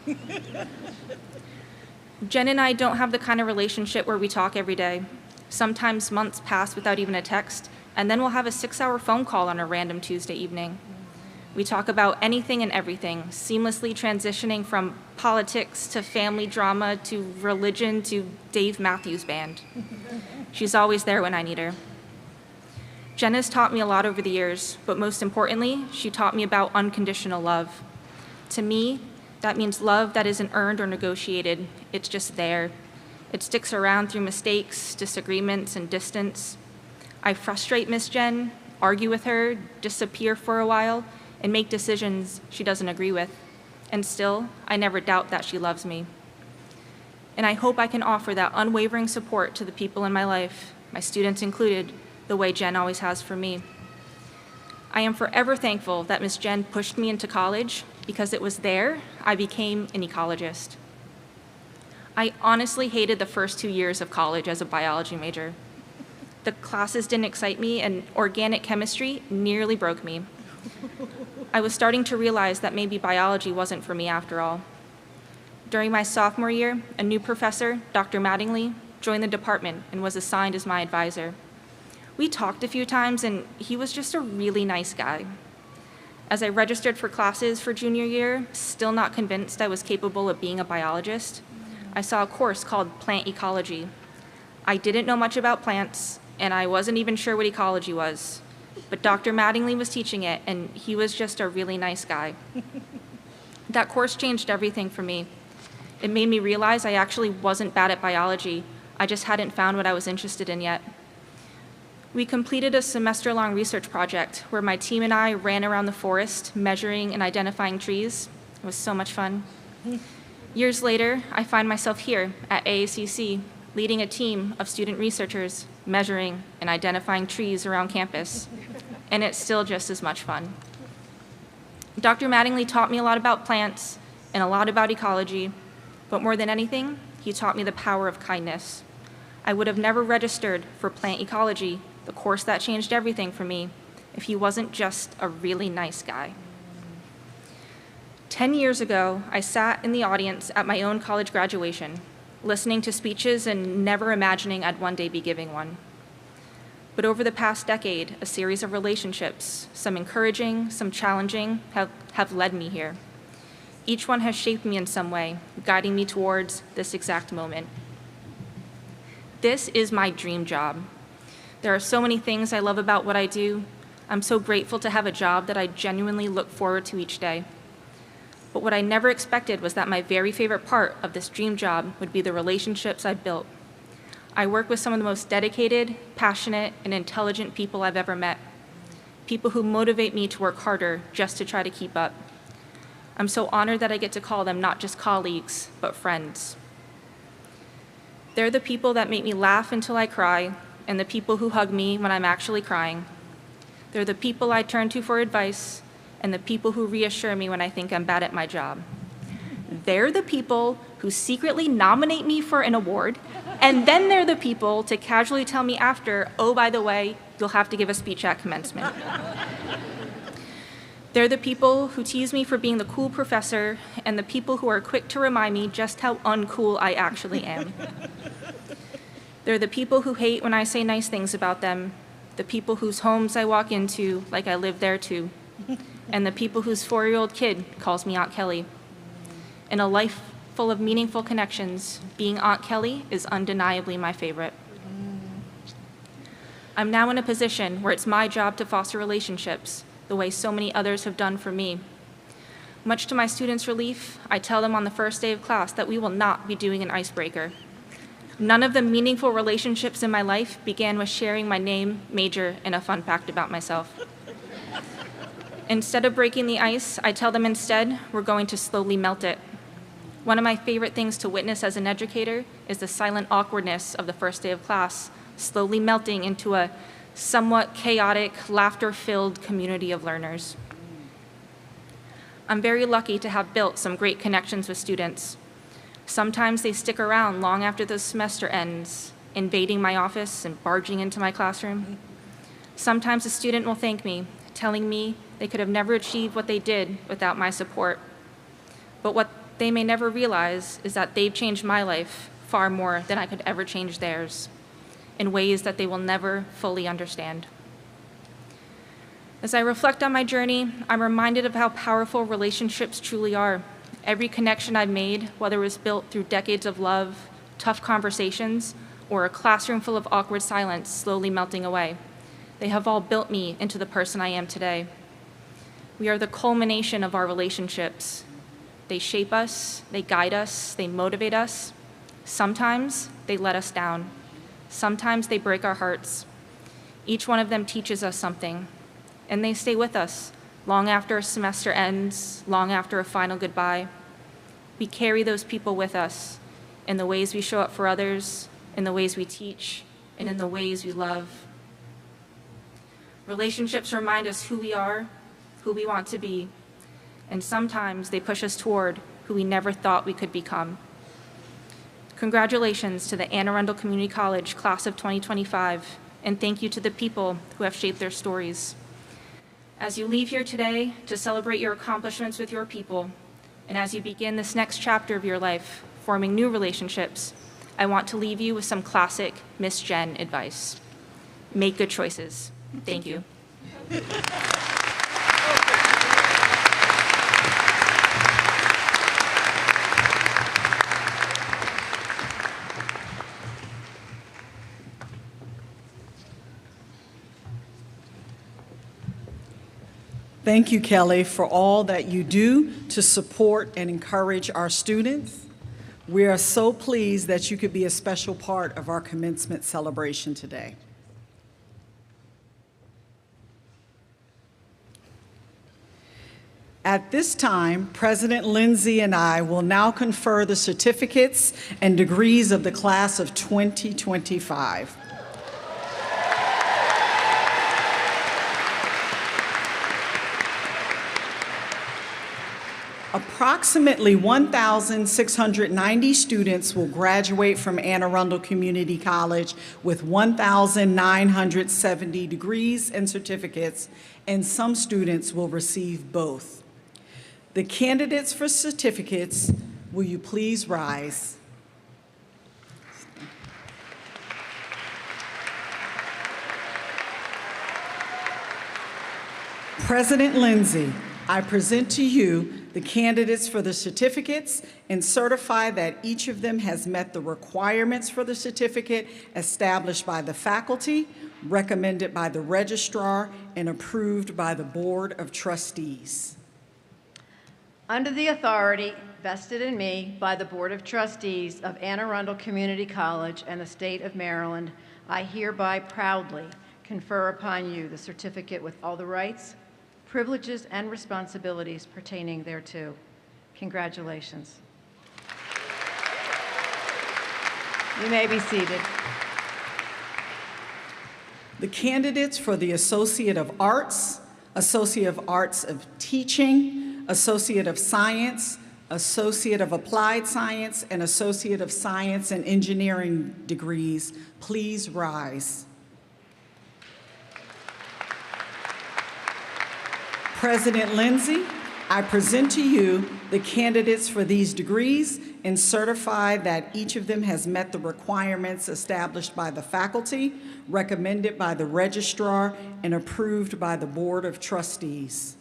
Jen and I don't have the kind of relationship where we talk every day. Sometimes months pass without even a text, and then we'll have a 6-hour phone call on a random Tuesday evening. We talk about anything and everything, seamlessly transitioning from politics to family drama to religion to Dave Matthews Band. She's always there when I need her. Jen has taught me a lot over the years, but most importantly, she taught me about unconditional love. To me, that means love that isn't earned or negotiated. It's just there. It sticks around through mistakes, disagreements, and distance. I frustrate Miss Jen, argue with her, disappear for a while, and make decisions she doesn't agree with. And still, I never doubt that she loves me. And I hope I can offer that unwavering support to the people in my life, my students included, the way Jen always has for me. I am forever thankful that Miss Jen pushed me into college, because it was there I became an ecologist. I honestly hated the first 2 years of college as a biology major. The classes didn't excite me, and organic chemistry nearly broke me. I was starting to realize that maybe biology wasn't for me after all. During my sophomore year, a new professor, Dr. Mattingly, joined the department and was assigned as my advisor. We talked a few times, and he was just a really nice guy. As I registered for classes for junior year, still not convinced I was capable of being a biologist, I saw a course called Plant Ecology. I didn't know much about plants, and I wasn't even sure what ecology was. But Dr. Mattingly was teaching it, and he was just a really nice guy. That course changed everything for me. It made me realize I actually wasn't bad at biology. I just hadn't found what I was interested in yet. We completed a semester-long research project where my team and I ran around the forest, measuring and identifying trees. It was so much fun. Years later, I find myself here at AACC, leading a team of student researchers, measuring and identifying trees around campus. And it's still just as much fun. Dr. Mattingly taught me a lot about plants and a lot about ecology, but more than anything, he taught me the power of kindness. I would have never registered for plant ecology, the course that changed everything for me, if he wasn't just a really nice guy. 10 years ago, I sat in the audience at my own college graduation, listening to speeches and never imagining I'd one day be giving one. But over the past decade, a series of relationships, some encouraging, some challenging, have led me here. Each one has shaped me in some way, guiding me towards this exact moment. This is my dream job. There are so many things I love about what I do. I'm so grateful to have a job that I genuinely look forward to each day. But what I never expected was that my very favorite part of this dream job would be the relationships I've built. I work with some of the most dedicated, passionate, and intelligent people I've ever met. People who motivate me to work harder just to try to keep up. I'm so honored that I get to call them not just colleagues, but friends. They're the people that make me laugh until I cry, and the people who hug me when I'm actually crying. They're the people I turn to for advice, and the people who reassure me when I think I'm bad at my job. They're the people who secretly nominate me for an award, and then they're the people to casually tell me after, oh, by the way, you'll have to give a speech at commencement. They're the people who tease me for being the cool professor, and the people who are quick to remind me just how uncool I actually am. They're the people who hate when I say nice things about them, the people whose homes I walk into like I live there too, and the people whose 4-year-old kid calls me Aunt Kelly. In a life full of meaningful connections, being Aunt Kelly is undeniably my favorite. I'm now in a position where it's my job to foster relationships the way so many others have done for me. Much to my students' relief, I tell them on the first day of class that we will not be doing an icebreaker. None of the meaningful relationships in my life began with sharing my name, major, and a fun fact about myself. Instead of breaking the ice, I tell them instead we're going to slowly melt it. One of my favorite things to witness as an educator is the silent awkwardness of the first day of class, slowly melting into a somewhat chaotic, laughter-filled community of learners. I'm very lucky to have built some great connections with students. Sometimes they stick around long after the semester ends, invading my office and barging into my classroom. Sometimes a student will thank me, telling me they could have never achieved what they did without my support. But what they may never realize is that they've changed my life far more than I could ever change theirs, in ways that they will never fully understand. As I reflect on my journey, I'm reminded of how powerful relationships truly are. Every connection I've made, whether it was built through decades of love, tough conversations, or a classroom full of awkward silence slowly melting away, they have all built me into the person I am today. We are the culmination of our relationships. They shape us, they guide us, they motivate us. Sometimes they let us down. Sometimes they break our hearts. Each one of them teaches us something, and they stay with us long after a semester ends, long after a final goodbye. We carry those people with us in the ways we show up for others, in the ways we teach, and in the ways we love. Relationships remind us who we are, who we want to be, and sometimes they push us toward who we never thought we could become. Congratulations to the Anne Arundel Community College class of 2025, and thank you to the people who have shaped their stories. As you leave here today to celebrate your accomplishments with your people, and as you begin this next chapter of your life, forming new relationships, I want to leave you with some classic Miss Jen advice. Make good choices. Thank you. Thank you, Kelly, for all that you do to support and encourage our students. We are so pleased that you could be a special part of our commencement celebration today. At this time, President Lindsay and I will now confer the certificates and degrees of the class of 2025. Approximately 1,690 students will graduate from Anne Arundel Community College with 1,970 degrees and certificates, and some students will receive both. The candidates for certificates, will you please rise? President Lindsay, I present to you the candidates for the certificates and certify that each of them has met the requirements for the certificate established by the faculty, recommended by the registrar, and approved by the Board of Trustees. Under the authority vested in me by the Board of Trustees of Anne Arundel Community College and the State of Maryland, I hereby proudly confer upon you the certificate with all the rights, privileges, and responsibilities pertaining thereto. Congratulations. You may be seated. The candidates for the Associate of Arts, Associate of Arts of Teaching, Associate of Science, Associate of Applied Science, and Associate of Science and Engineering degrees, please rise. President Lindsay, I present to you the candidates for these degrees and certify that each of them has met the requirements established by the faculty, recommended by the registrar, and approved by the Board of Trustees.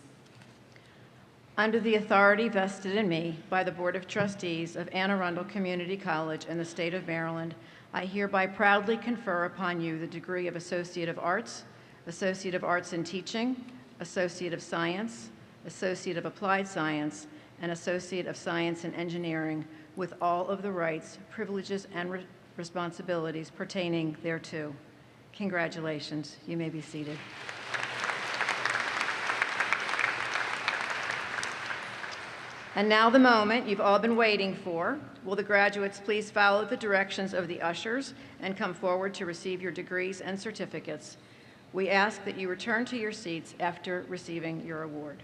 Under the authority vested in me by the Board of Trustees of Anne Arundel Community College and the State of Maryland, I hereby proudly confer upon you the degree of Associate of Arts, Associate of Arts in Teaching, Associate of Science, Associate of Applied Science, and Associate of Science in Engineering, with all of the rights, privileges, and responsibilities pertaining thereto. Congratulations. You may be seated. And now the moment you've all been waiting for. Will the graduates please follow the directions of the ushers and come forward to receive your degrees and certificates? We ask that you return to your seats after receiving your award.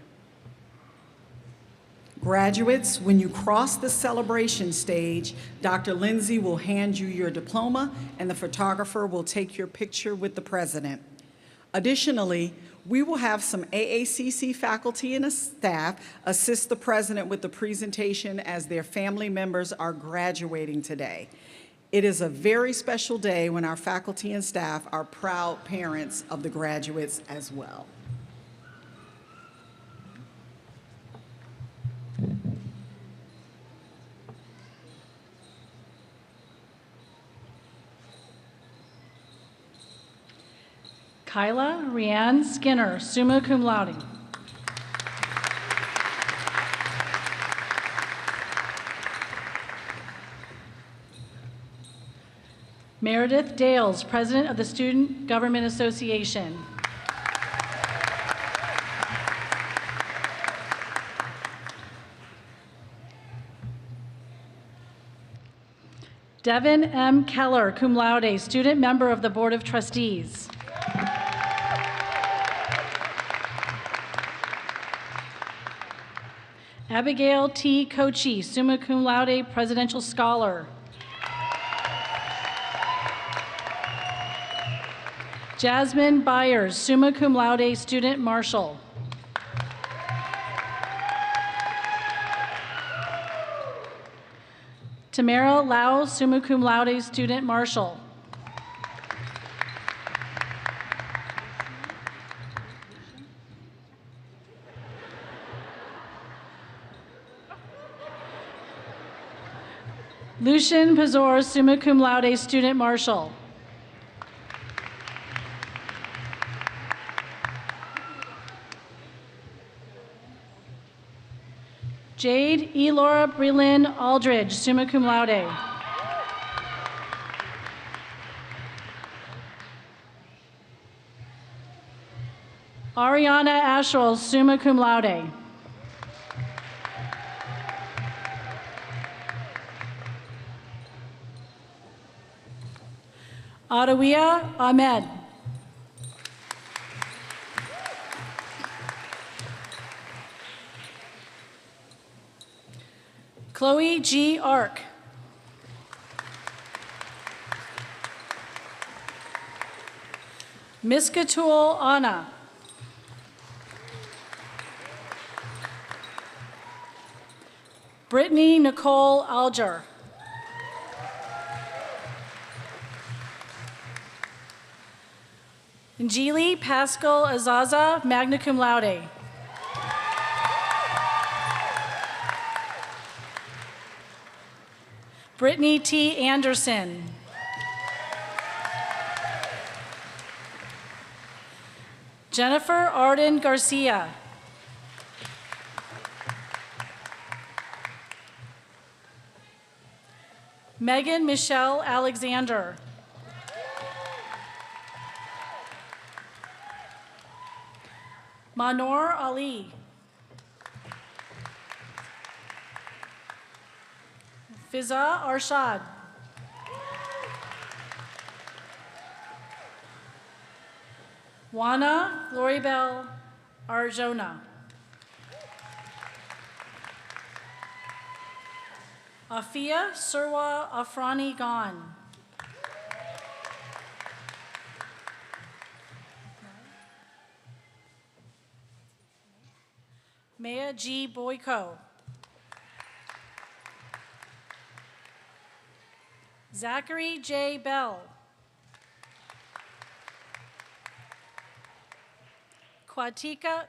Graduates, when you cross the celebration stage, Dr. Lindsay will hand you your diploma and the photographer will take your picture with the president. Additionally, we will have some AACC faculty and staff assist the president with the presentation as their family members are graduating today. It is a very special day when our faculty and staff are proud parents of the graduates as well. Kyla Rianne Skinner, summa cum laude. Meredith Dales, President of the Student Government Association. Devin M. Keller, cum laude, student member of the Board of Trustees. Abigail T. Kochi, summa cum laude, presidential scholar. Jasmine Byers, summa cum laude, student marshal. Tamara Lau, summa cum laude, student marshal. Lucian Pazor, summa cum laude, student marshal. Jade Elora Brelin Aldridge, summa cum laude. Ariana Asherle, summa cum laude. Adawiya Ahmed. Chloe G. Ark. Miskatul Anna. Brittany Nicole Alger. Njili Pascal Azaza, magna cum laude. Brittany T. Anderson. Jennifer Arden Garcia. Megan Michelle Alexander. Manor Ali. Fiza Arshad. Juana Loribel Arjona. Afia Surwa Afrani Gan. Maya G. Boyko. Zachary J. Bell. Kwatika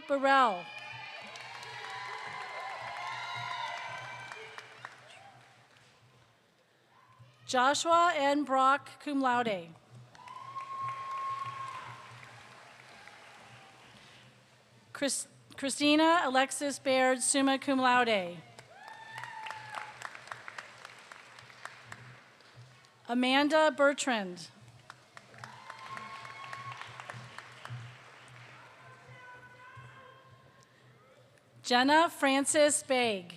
Burrell. Joshua N. Brock, cum laude. Christina Alexis Baird, summa cum laude. Amanda Bertrand. Jenna Frances Baig.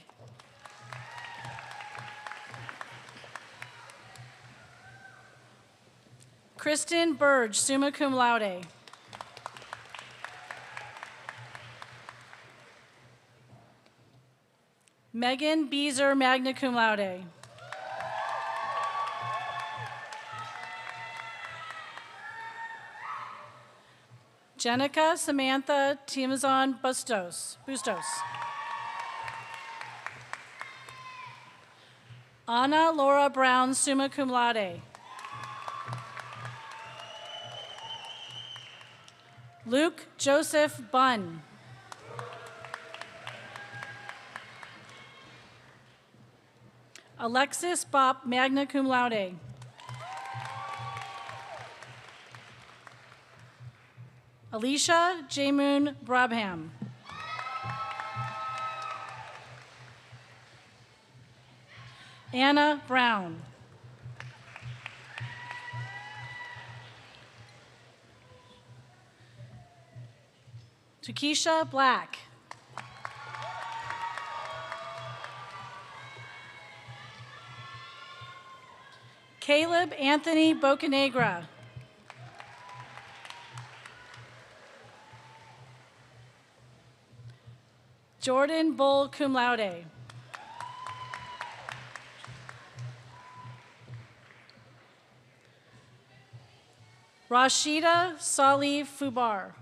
Kristen Burge, summa cum laude. Megan Beezer, magna cum laude. Jenica Samantha Timazon Bustos. Anna Laura Brown, summa cum laude. Luke Joseph Bunn. Alexis Bopp, magna cum laude. Alicia Jamoon Brabham. Anna Brown. Takesha Black. Caleb Anthony Bocanegra. Jordan Bull, cum laude. Rashida Salih Fubar.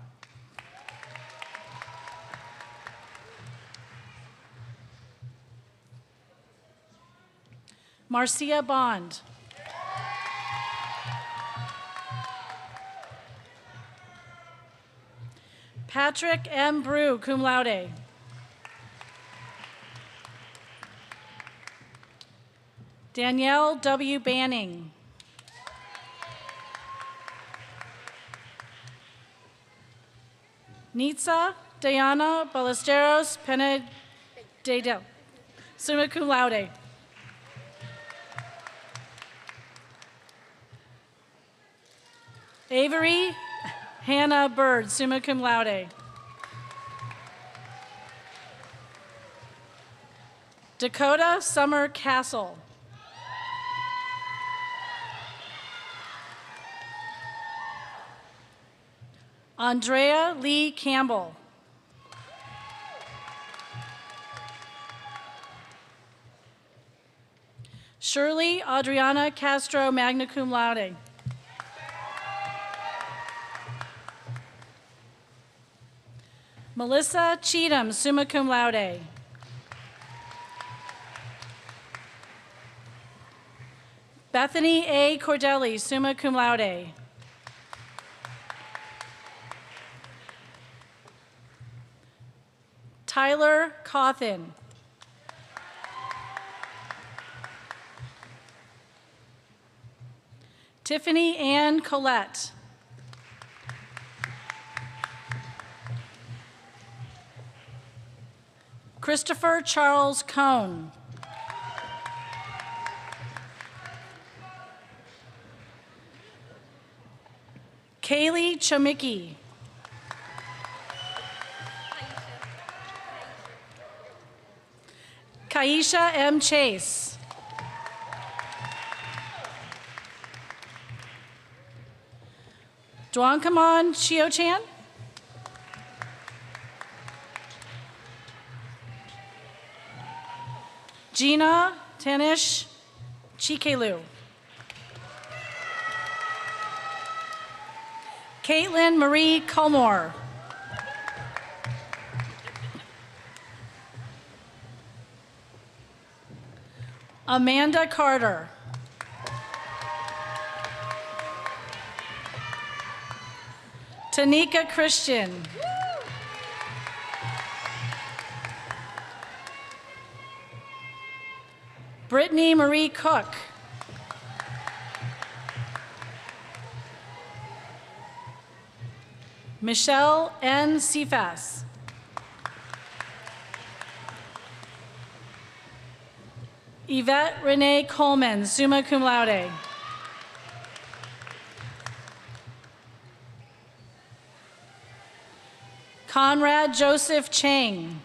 Marcia Bond. Patrick M. Brew, cum laude. Danielle W. Banning. Nitsa Diana Ballesteros Penededel, summa cum laude. Avery Hannah Bird, summa cum laude. Dakota Summer Castle. Andrea Lee Campbell. Shirley Adriana Castro, magna cum laude. Melissa Cheatham, summa cum laude. Bethany A. Cordelli, summa cum laude. Tyler Cawthon. Tiffany Ann Collette. Christopher Charles Cohn. Kaylee Chomicki. Kaisha M. Chase. Duankamon Chio-chan. Gina Tanish Chikelu. Caitlin Marie Culmore. Amanda Carter. Tanika Christian. Brittany Marie Cook. Michelle N. Cephas. Yvette Renee Coleman, summa cum laude. Conrad Joseph Chang.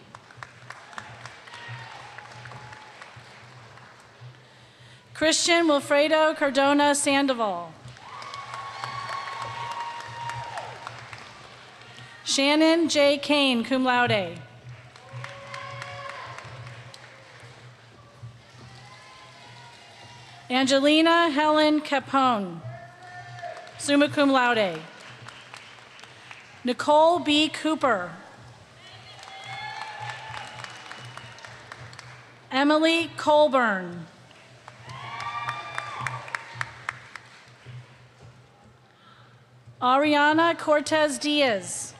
Christian Wilfredo Cardona Sandoval. Shannon J. Kane, cum laude. Angelina Helen Capone, summa cum laude. Nicole B. Cooper. Emily Colburn. Ariana Cortez Diaz.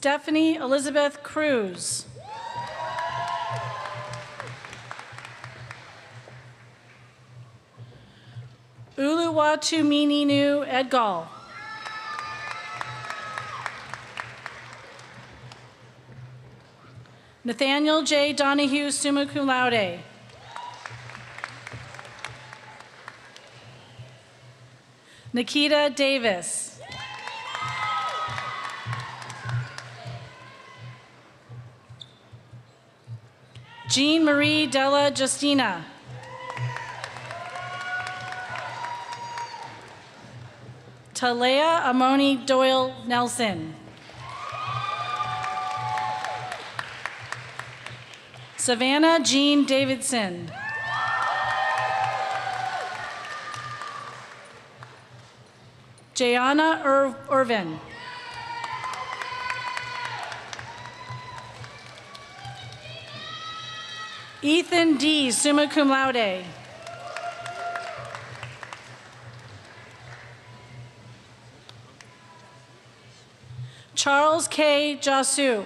Stephanie Elizabeth Cruz. Uluwatumininu Edgal. Nathaniel J. Donahue, summa cum laude. Nikita Davis. Jean Marie Della Justina. Talea Amoni Doyle Nelson. Savannah Jean Davidson. Jayana Irvin. Ethan D. summa cum laude. Charles K. Jasu.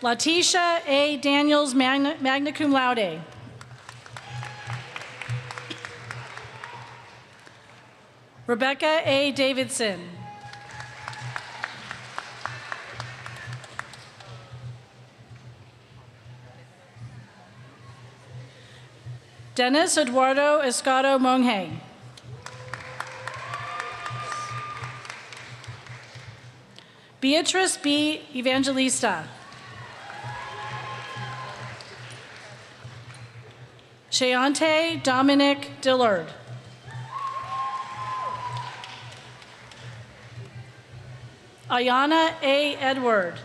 Latisha A. Daniels, magna cum laude. Rebecca A. Davidson. Dennis Eduardo Escado Monge. Beatrice B. Evangelista. Shayante Dominic Dillard. Ayana A. Edward.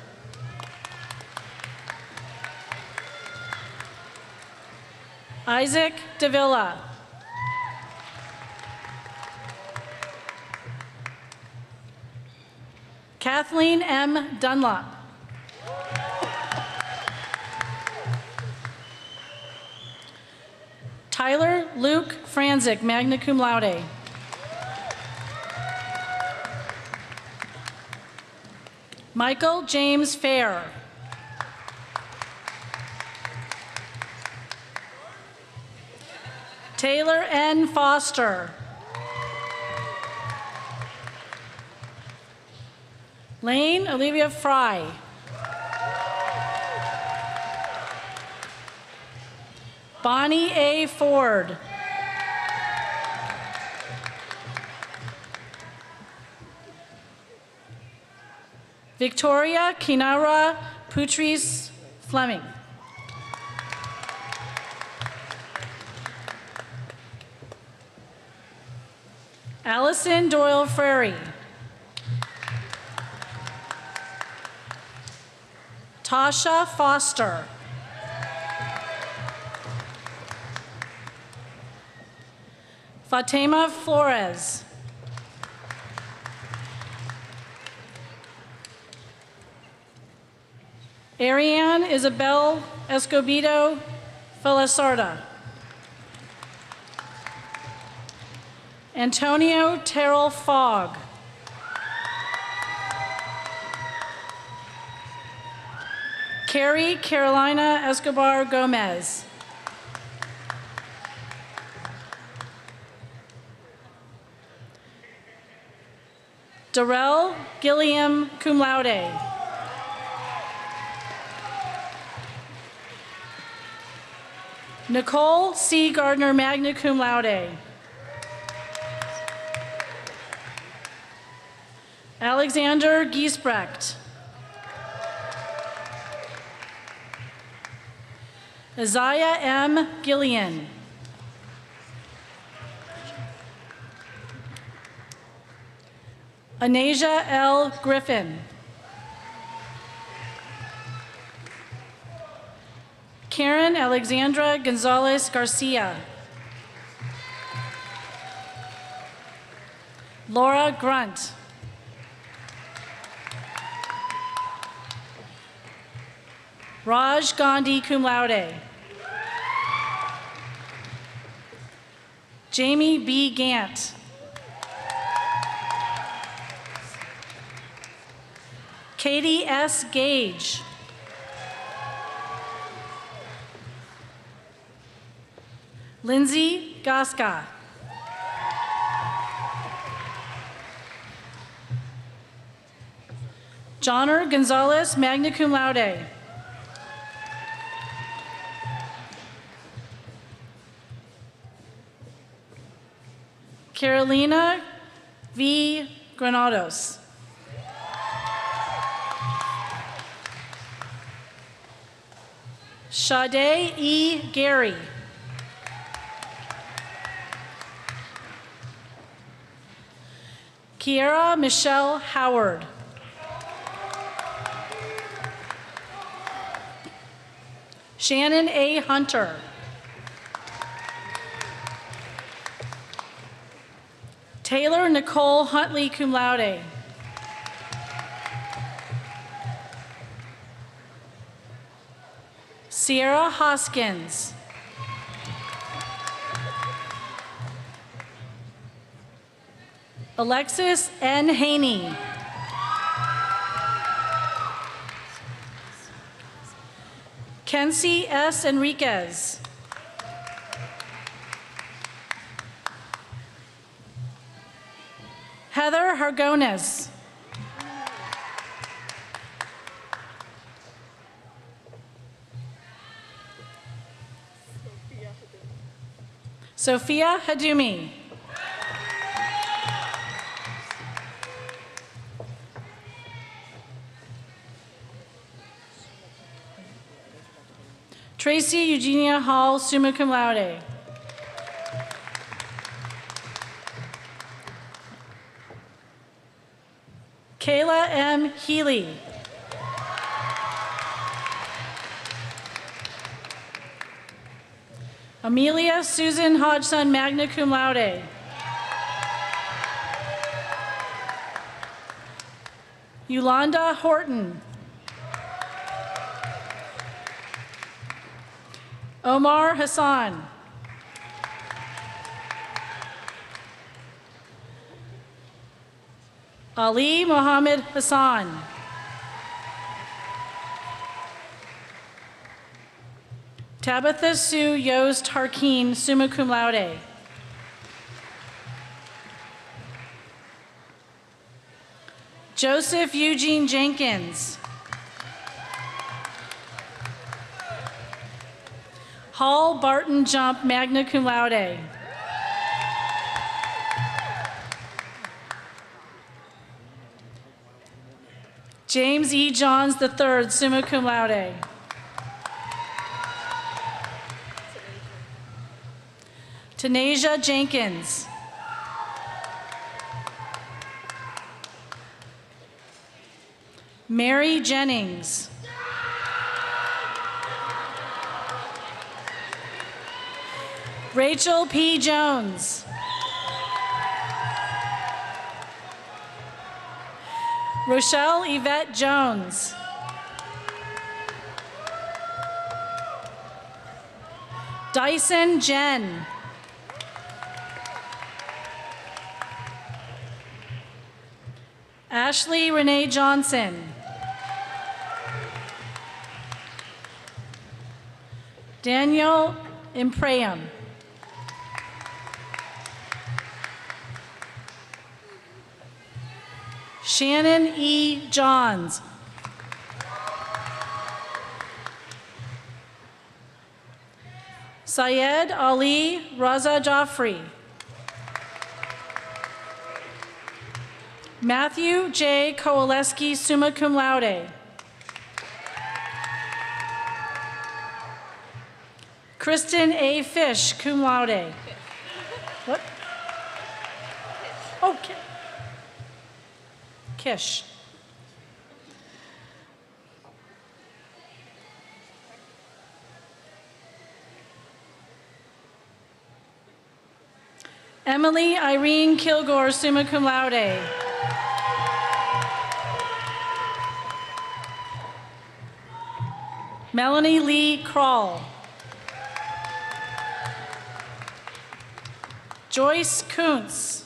Isaac Davila. Kathleen M. Dunlop. Tyler Luke Franzik, magna cum laude. Michael James Fair. Taylor N. Foster. Lane Olivia Fry. Bonnie A. Ford. Victoria Kinara Putris Fleming. Allison Doyle Frary. Tasha Foster. Fatima Flores. Ariane Isabel Escobedo Felisarda. Antonio Terrell Fogg. Carrie Carolina Escobar Gomez. Darrell Gilliam, cum laude. Nicole C. Gardner, magna cum laude. Alexander Giesbrecht. Isaiah M. Gillian. Anasia L. Griffin. Karen Alexandra Gonzalez Garcia. Laura Grunt. Raj Gandhi, cum laude. Jamie B. Gant. Katie S. Gage. Lindsay Gaska. Johnner Gonzalez, magna cum laude. Carolina V. Granados. Sade E. Gary. Kiera Michelle Howard. Shannon A. Hunter. Taylor Nicole Huntley, cum laude. Sierra Hoskins. Alexis N. Haney. Kenzie S. Enriquez. Heather Hargones. Sophia Hadumi. Tracy Eugenia Hall, summa cum laude. Kayla M. Healy. Amelia Susan Hodgson, magna cum laude. Yolanda Horton. Omar Hassan. Ali Mohammed Hassan. Tabitha Sue Yost Harkeen, summa cum laude. Joseph Eugene Jenkins. Hall Barton Jump, magna cum laude. James E. Johns III, summa cum laude. Tanasia Jenkins. Mary Jennings. Rachel P. Jones. Rochelle Yvette Jones. Dyson Jen. Ashley Renee Johnson. Daniel Imprayam. Shannon E. Johns. Syed Ali Raza Jaffrey. Matthew J. Kowaleski, summa cum laude. Kristen A. Fish, cum laude. What? Oh, Kish. Emily Irene Kilgore, summa cum laude. Melanie Lee Kroll. Joyce Kuntz.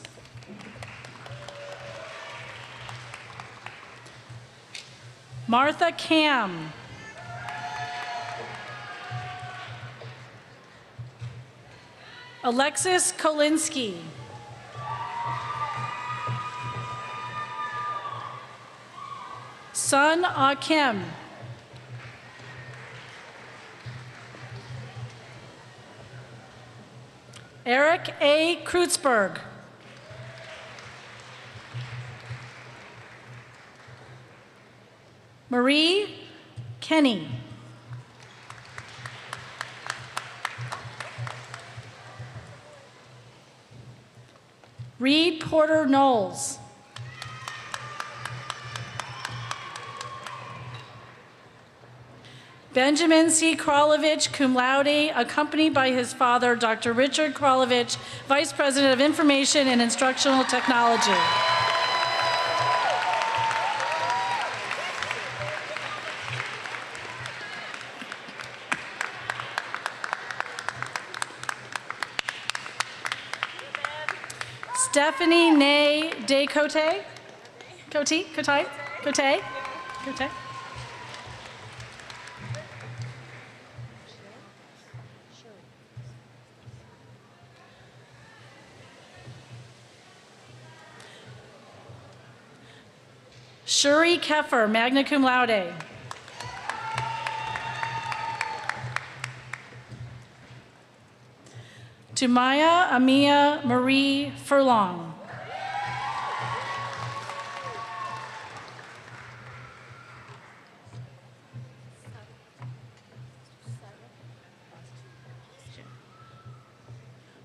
Martha Cam. Alexis Kolinsky. Sun Ah Kim. Eric A. Kreutzberg. Marie Kenny. Reed Porter Knowles. Benjamin C. Kralovich, cum laude, accompanied by his father, Dr. Richard Kralovich, Vice President of Information and Instructional Technology. Stephanie Nay Decote. Cote. Shuri Keffer, magna cum laude. Tumaya Amia Marie Furlong.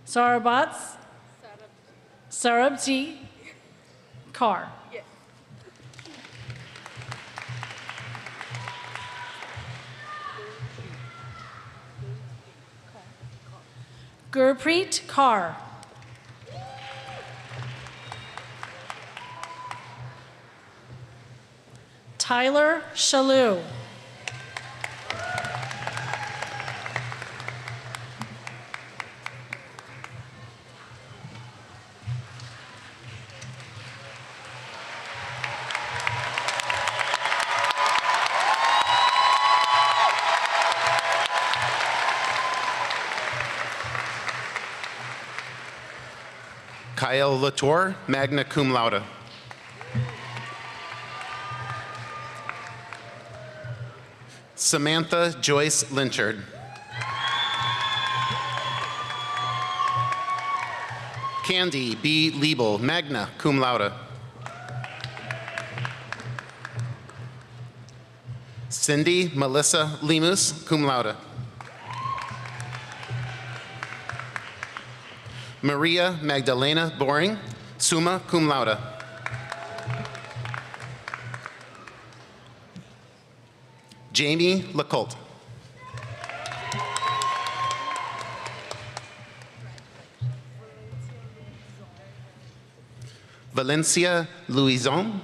Sarabats. Sarabji Carr. Gurpreet Kaur. Tyler Shalou. Kyle Latour, magna cum laude. Samantha Joyce Lynchard. Candy B. Liebel, magna cum laude. Cindy Melissa Lemus, cum laude. Maria Magdalena Boring, summa cum laude. Jamie Lecoult. Valencia Louison.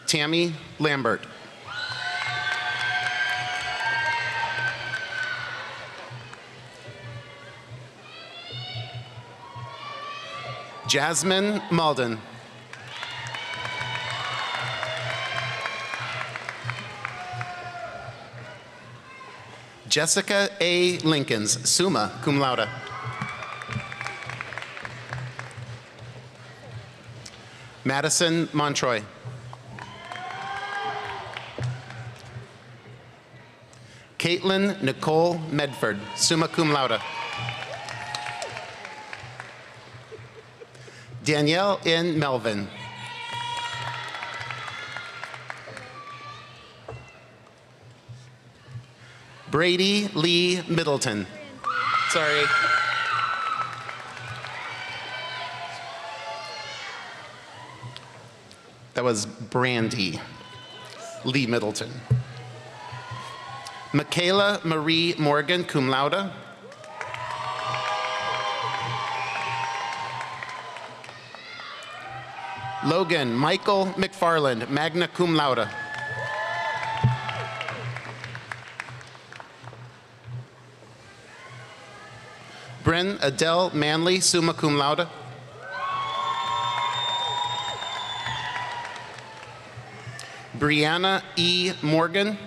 Tammy Lambert. Jasmine Malden. Jessica A. Linkins, summa cum laude. Madison Montroy. Caitlin Nicole Medford, summa cum laude. Danielle N. Melvin. Brady Lee Middleton. Sorry. That was Brandy Lee Middleton. Michaela Marie Morgan, cum laude. Logan Michael McFarland, magna cum laude. Bryn Adele Manley, summa cum laude. Brianna E. Morgan.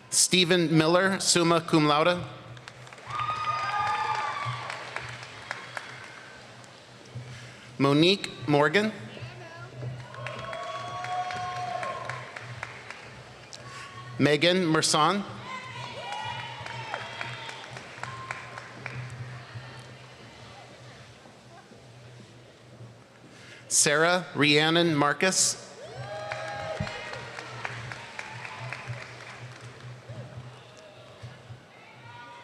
Stephen Miller, summa cum laude. Monique Morgan. Megan Merson. Sarah Rhiannon Marcus.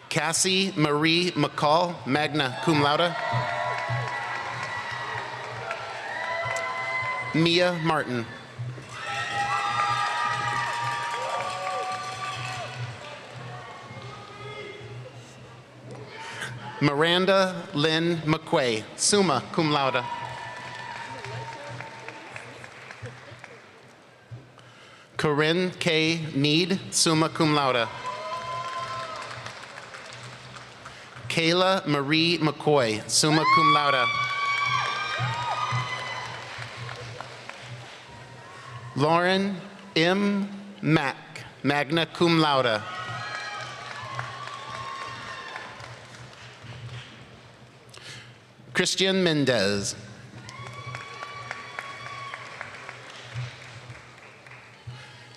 Cassie Marie McCall, magna cum laude. Mia Martin. Miranda Lynn McQuay, summa cum laude. Corinne K. Mead, summa cum laude. Kayla Marie McCoy, summa cum laude. Lauren M. Mack, magna cum laude. Christian Mendez.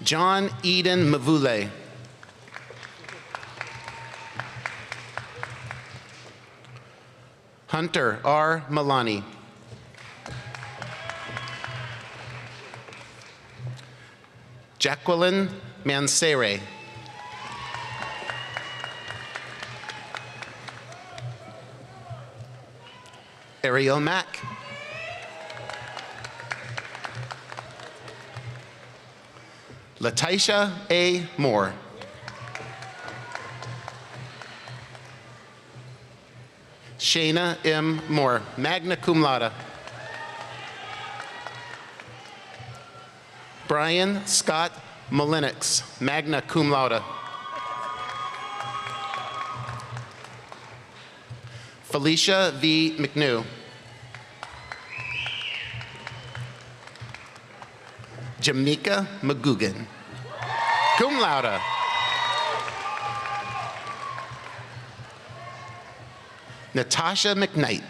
John Eden Mavule. Hunter R. Milani. Jacqueline Mansere. Ariel Mack. Letitia A. Moore. Shayna M. Moore, magna cum laude. Brian Scott Molinix, magna cum laude. Felicia V. McNew. Jamaica McGugan, cum laude. Natasha McKnight.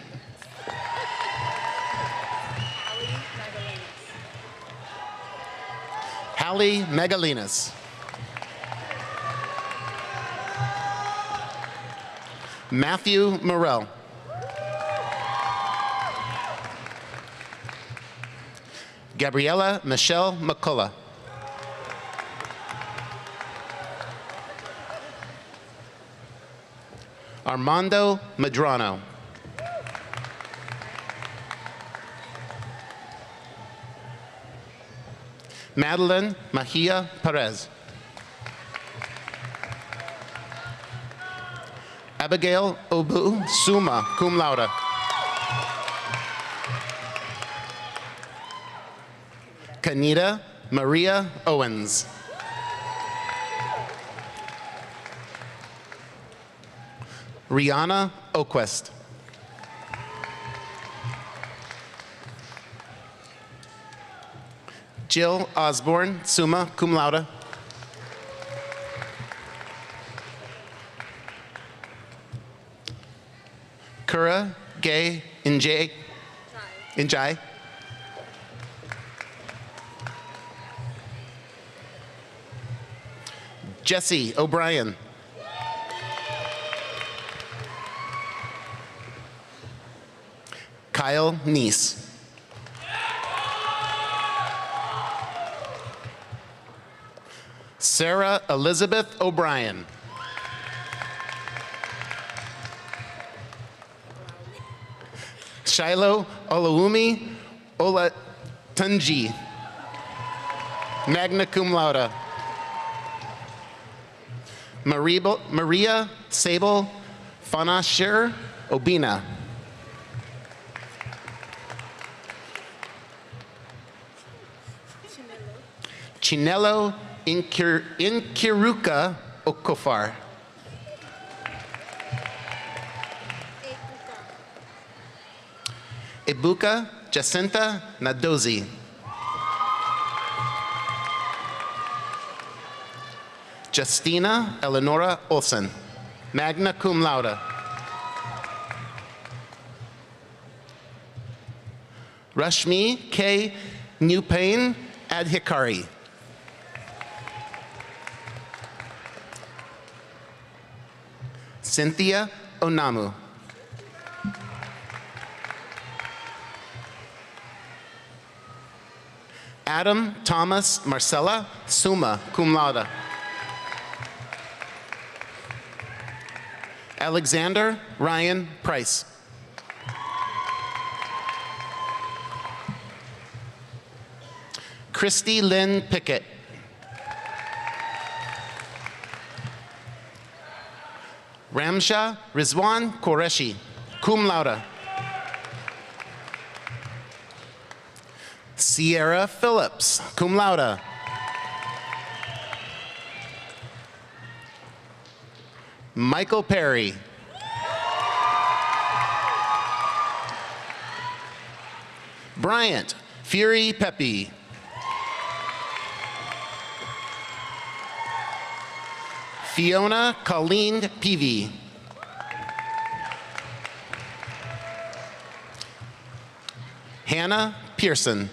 Hallie Megalinas. Matthew Morell. Gabriella Michelle McCullough. Armando Madrano. Madeline Mahia Perez. Abigail Obu, summa cum laude. Kanita Maria Owens. Rihanna Oquest. Jill Osborne, summa cum laude. Kura Gay Njai. Jesse O'Brien. Kyle Neese. Sarah Elizabeth O'Brien. Shiloh Olawumi Olatunji, magna cum laude. Maria Sable Fanashir Obina. Chinelo Inkiruka Okofar. Ibuka Jacinta Nadozi. Justina Eleonora Olsen, magna cum laude. Rashmi K. Newpain Adhikari. Cynthia Onamu. Adam Thomas Marcella, summa cum laude. Alexander Ryan Price. Christy Lynn Pickett. Ramsha Rizwan Qureshi, cum laude. Sierra Phillips, cum laude. Michael Perry. Bryant Fury Pepe. Fiona Colleen Peavy. Hannah Pearson.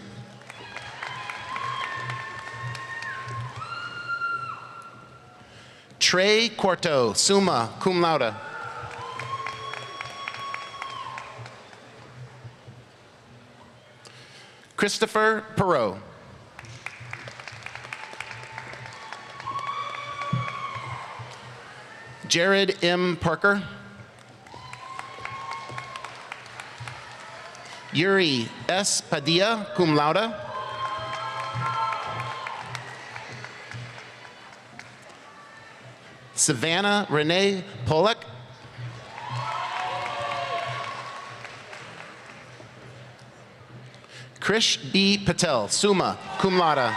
Trey Quarto, summa cum laude. Christopher Perot. Jared M. Parker. Yuri S. Padilla, cum laude. Savannah Renee Pollock. Krish B. Patel, summa cum laude.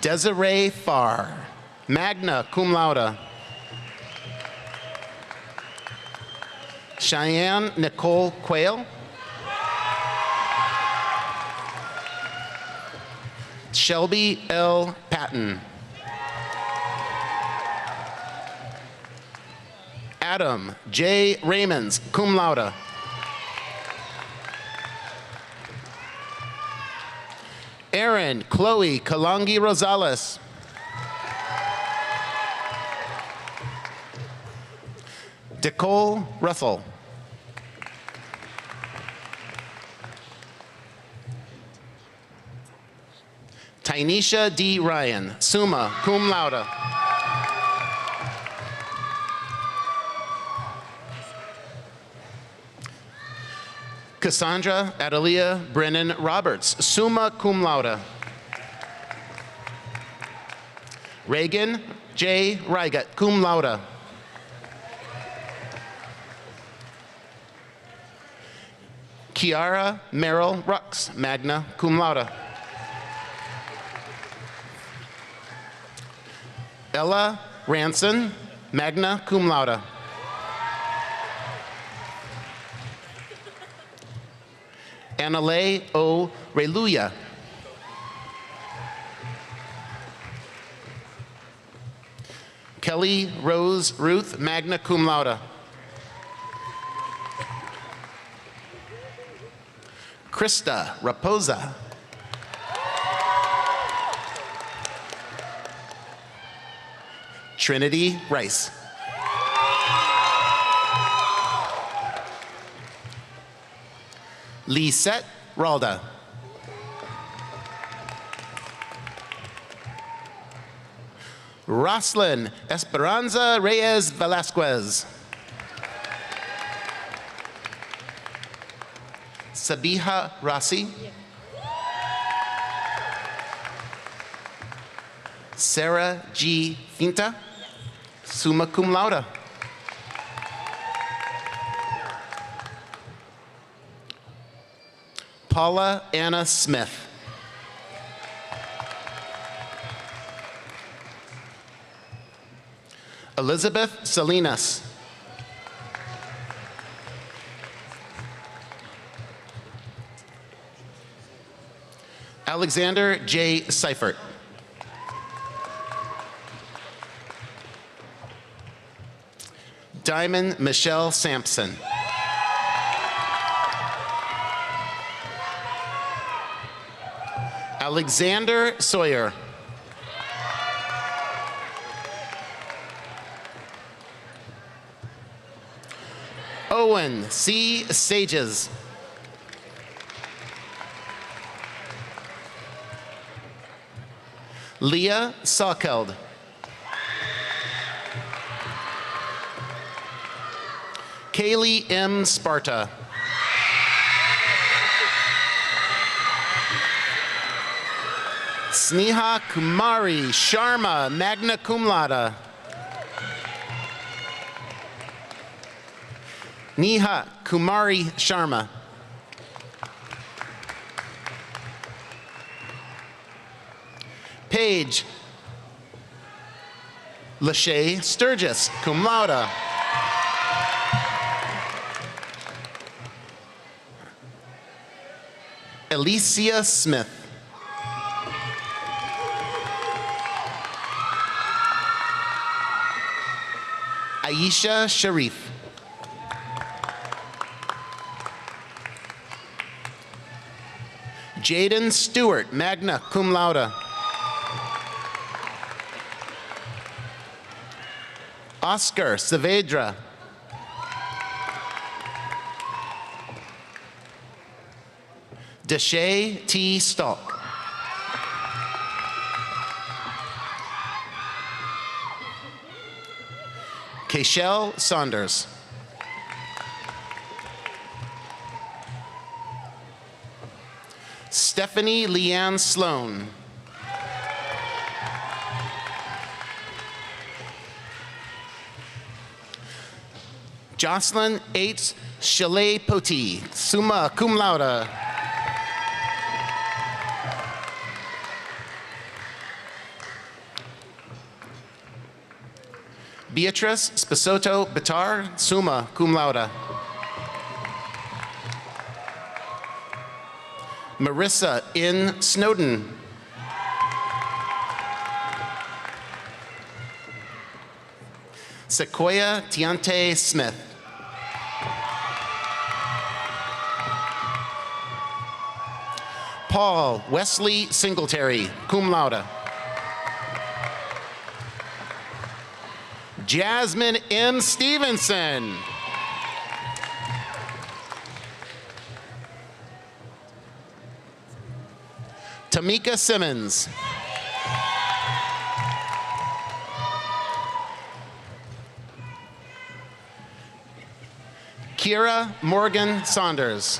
Desiree Farr, magna cum laude. Cheyenne Nicole Quayle. Shelby L. Patton. Adam J. Raymonds, cum laude. Aaron Chloe Kalangi Rosales. Nicole Russell. Tynesha D. Ryan, summa cum laude. Cassandra Adelia Brennan Roberts, summa cum laude. Reagan J. Reigat, cum laude. Kiara Merrill Rux, magna cum laude. Ella Ranson, magna cum laude. Anale O. Reluya. Kelly Rose Ruth, magna cum laude. Krista Raposa. Trinity Rice. Lisette Ralda. Roslyn Esperanza Reyes Velasquez. Sabiha Rossi. Sarah G. Finta, summa cum laude. Paula Anna Smith. Elizabeth Salinas. Alexander J. Seifert. Diamond Michelle Sampson. Alexander Sawyer. Owen C. Sages. Leah Sawkeld. Kaylee M. Sparta. Sneha Kumari Sharma, magna cum laude. Neha Kumari Sharma. Paige Lachey Sturgis, cum laude. Alicia Smith. Aisha Sharif. Jaden Stewart, magna cum laude. Oscar Saavedra. Deshay T. Stalk. Kayshel Saunders. Stephanie Leanne Sloan. Jocelyn H. Chalet Poti, summa cum laude. Beatrice Spesotto Bitar, summa cum laude. Marissa N. Snowden. Sequoia Tiante Smith. Paul Wesley Singletary, cum laude. Jasmine M. Stevenson. Tamika Simmons. Kira Morgan Saunders.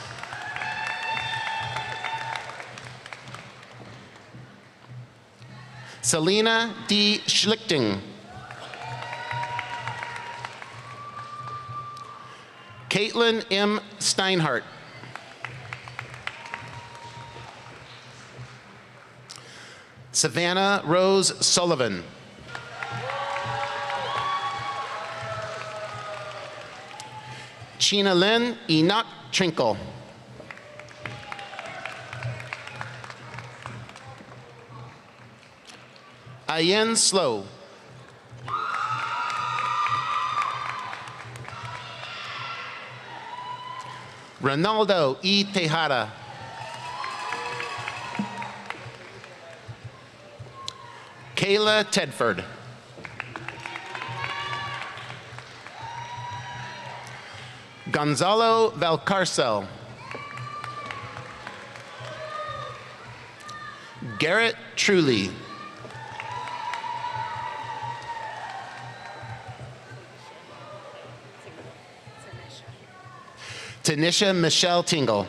Selena D. Schlichting. Caitlin M. Steinhardt. Savannah Rose Sullivan. Chena Lynn Enoch Trinkle. Ayen Slow. Ronaldo E. Tejada. Kayla Tedford. Gonzalo Valcarcel. Garrett Truly. Tanisha Michelle Tingle.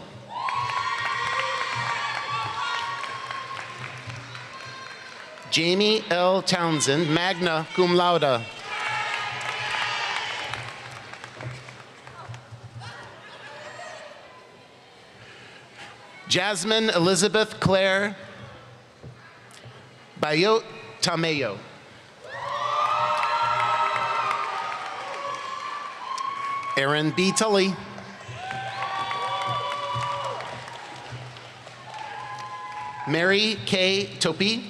Jamie L. Townsend, magna cum laude. Jasmine Elizabeth Claire Bayot Tamayo. Aaron B. Tully. Mary K. Topi.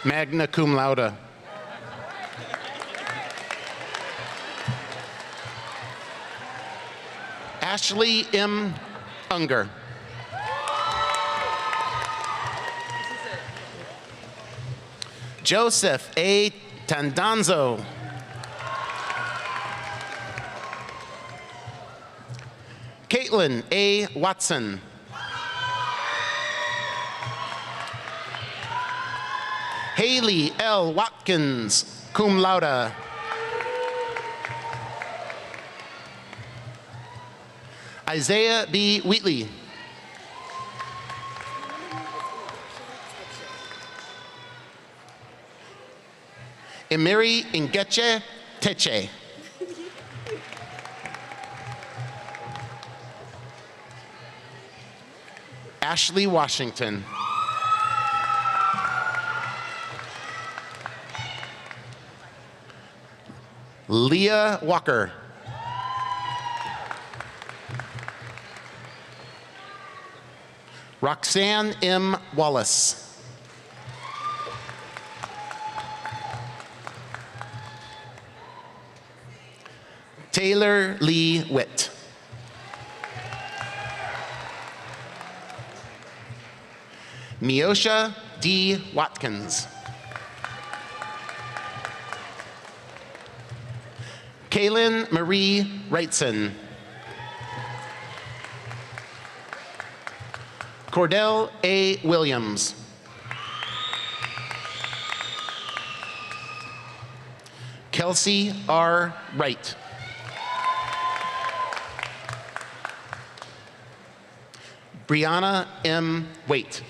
Magna cum laude. Ashley M. Unger. Joseph A. Tandanzo. Caitlin A. Watson. Haley L. Watkins, cum laude. Isaiah B. Wheatley. Emiri Ngeche Teche. Ashley Washington. Leah Walker. Roxanne M. Wallace. Taylor Lee Witt. Miosha D. Watkins. Kaylin Marie Wrightson. Cordell A. Williams. Kelsey R. Wright. Brianna M. Waite.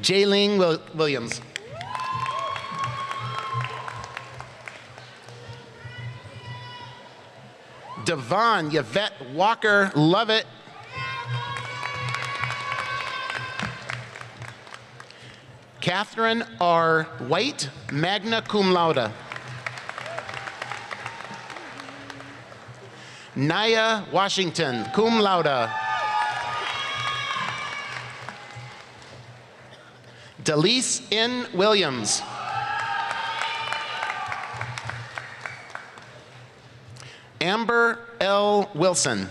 Jayling Williams. Devon Yvette Walker Lovett. Catherine R. White, magna cum laude. Naya Washington, cum laude. Delise N. Williams. Amber L. Wilson.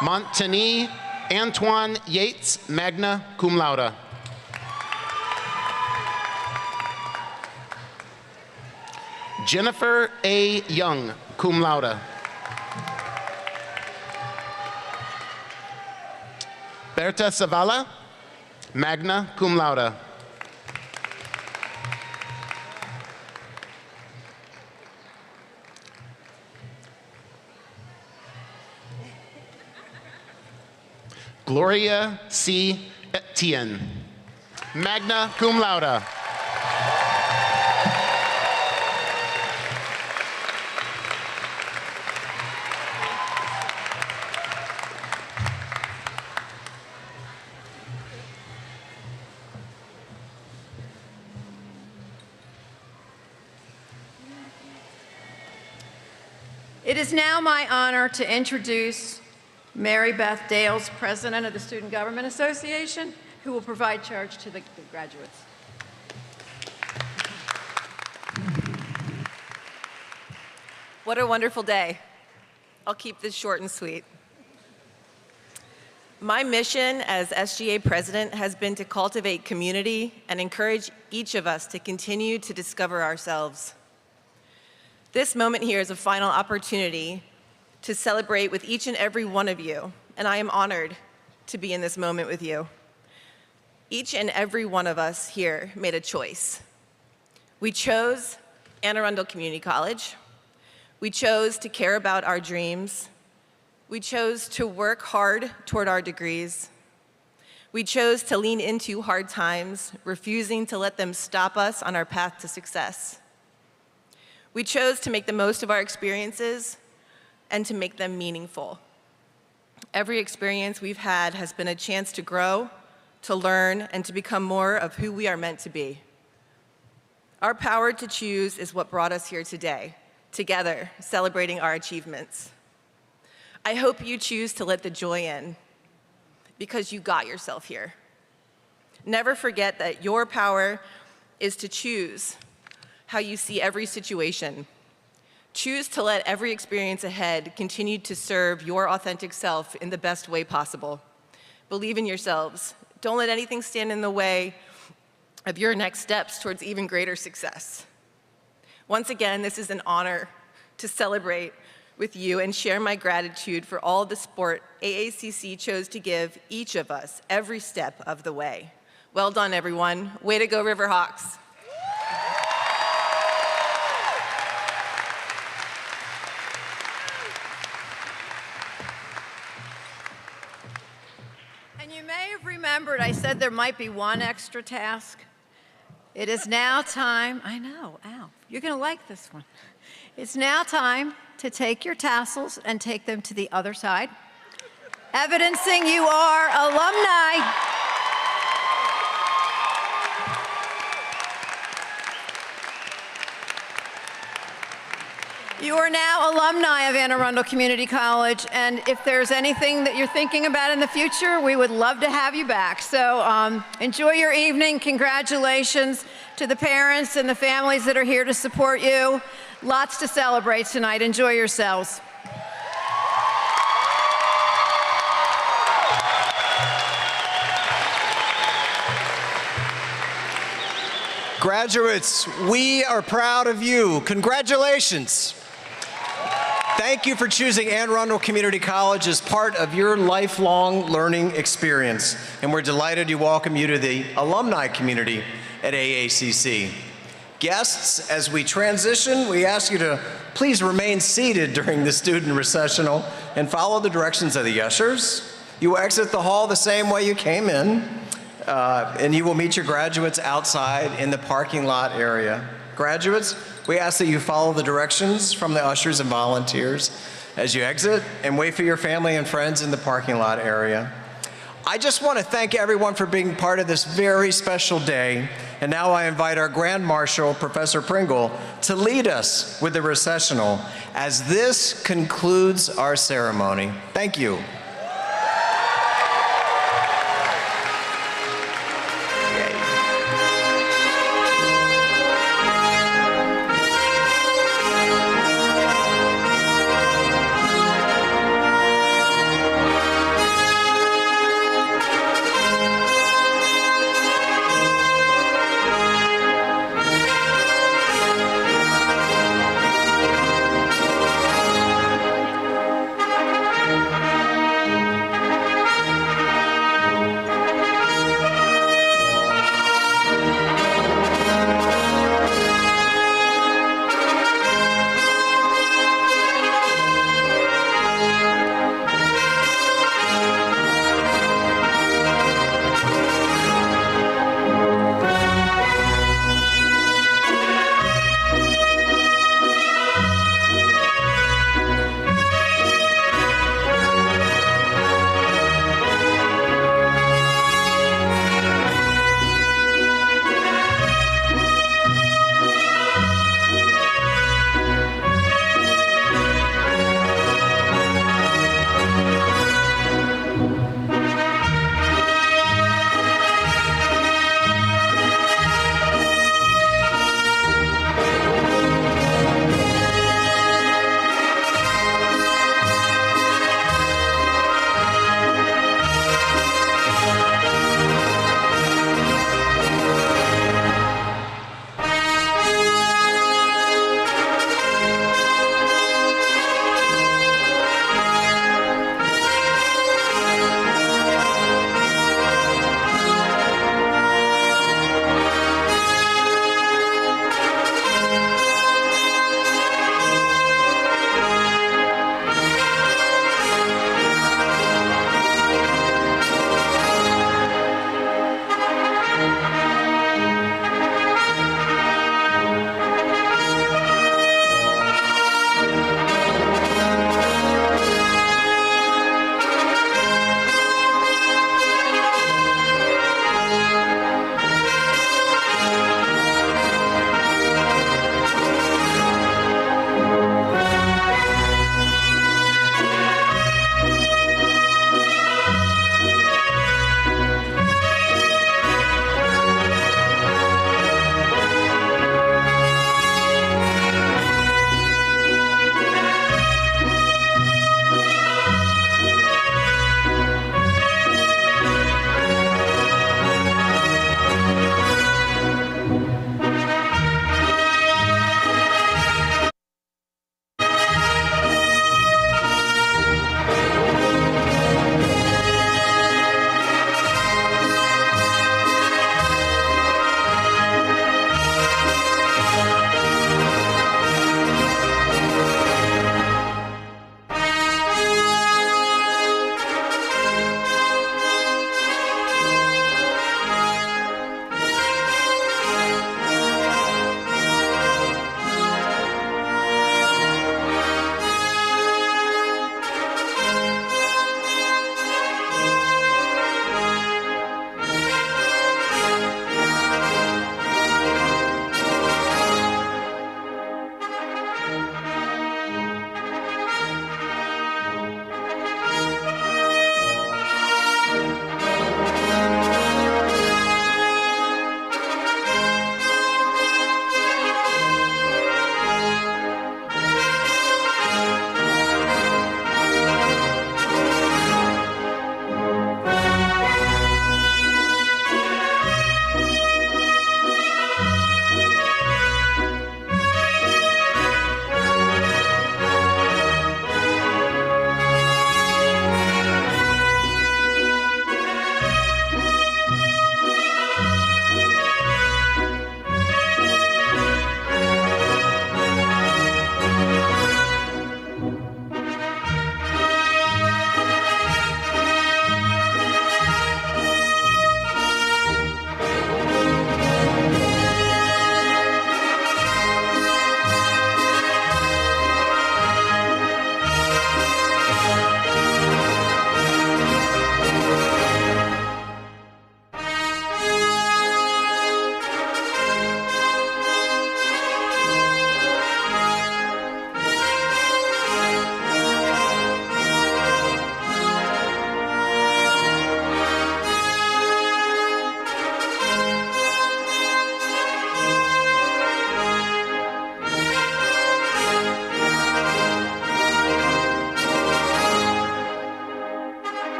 Montagny Antoine Yates, magna cum laude. Jennifer A. Young, cum laude. Berta Savala, magna cum laude. Gloria C. Etienne, magna cum laude. It is now my honor to introduce Mary Beth Dales, President of the Student Government Association, who will provide charge to the graduates. What a wonderful day. I'll keep this short and sweet. My mission as SGA president has been to cultivate community and encourage each of us to continue to discover ourselves. This moment here is a final opportunity to celebrate with each and every one of you, and I am honored to be in this moment with you. Each and every one of us here made a choice. We chose Arundel Community College. We chose to care about our dreams. We chose to work hard toward our degrees. We chose to lean into hard times, refusing to let them stop us on our path to success. We chose to make the most of our experiences and to make them meaningful. Every experience we've had has been a chance to grow, to learn, and to become more of who we are meant to be. Our power to choose is what brought us here today, together, celebrating our achievements. I hope you choose to let the joy in, because you got yourself here. Never forget that your power is to choose how you see every situation. Choose to let every experience ahead continue to serve your authentic self in the best way possible. Believe in yourselves. Don't let anything stand in the way of your next steps towards even greater success. Once again, this is an honor to celebrate with you and share my gratitude for all the support AACC chose to give each of us every step of the way. Well done, everyone. Way to go, Riverhawks. And you may have remembered I said there might be one extra task. It is now time, I know, ow, you're gonna like this one. It's now time to take your tassels and take them to the other side, evidencing you are alumni. You are now alumni of Arundel Community College, and if there's anything that you're thinking about in the future, we would love to have you back. So enjoy your evening. Congratulations to the parents and the families that are here to support you. Lots to celebrate tonight. Enjoy yourselves. Graduates, we are proud of you. Congratulations. Thank you for choosing Arundel Community College as part of your lifelong learning experience. And we're delighted to welcome you to the alumni community at AACC. Guests, as we transition, we ask you to please remain seated during the student recessional and follow the directions of the ushers. You will exit the hall the same way you came in, and you will meet your graduates outside in the parking lot area. Graduates, we ask that you follow the directions from the ushers and volunteers as you exit, and wait for your family and friends in the parking lot area. I just want to thank everyone for being part of this very special day. And now I invite our Grand Marshal, Professor Pringle, to lead us with the recessional as this concludes our ceremony. Thank you.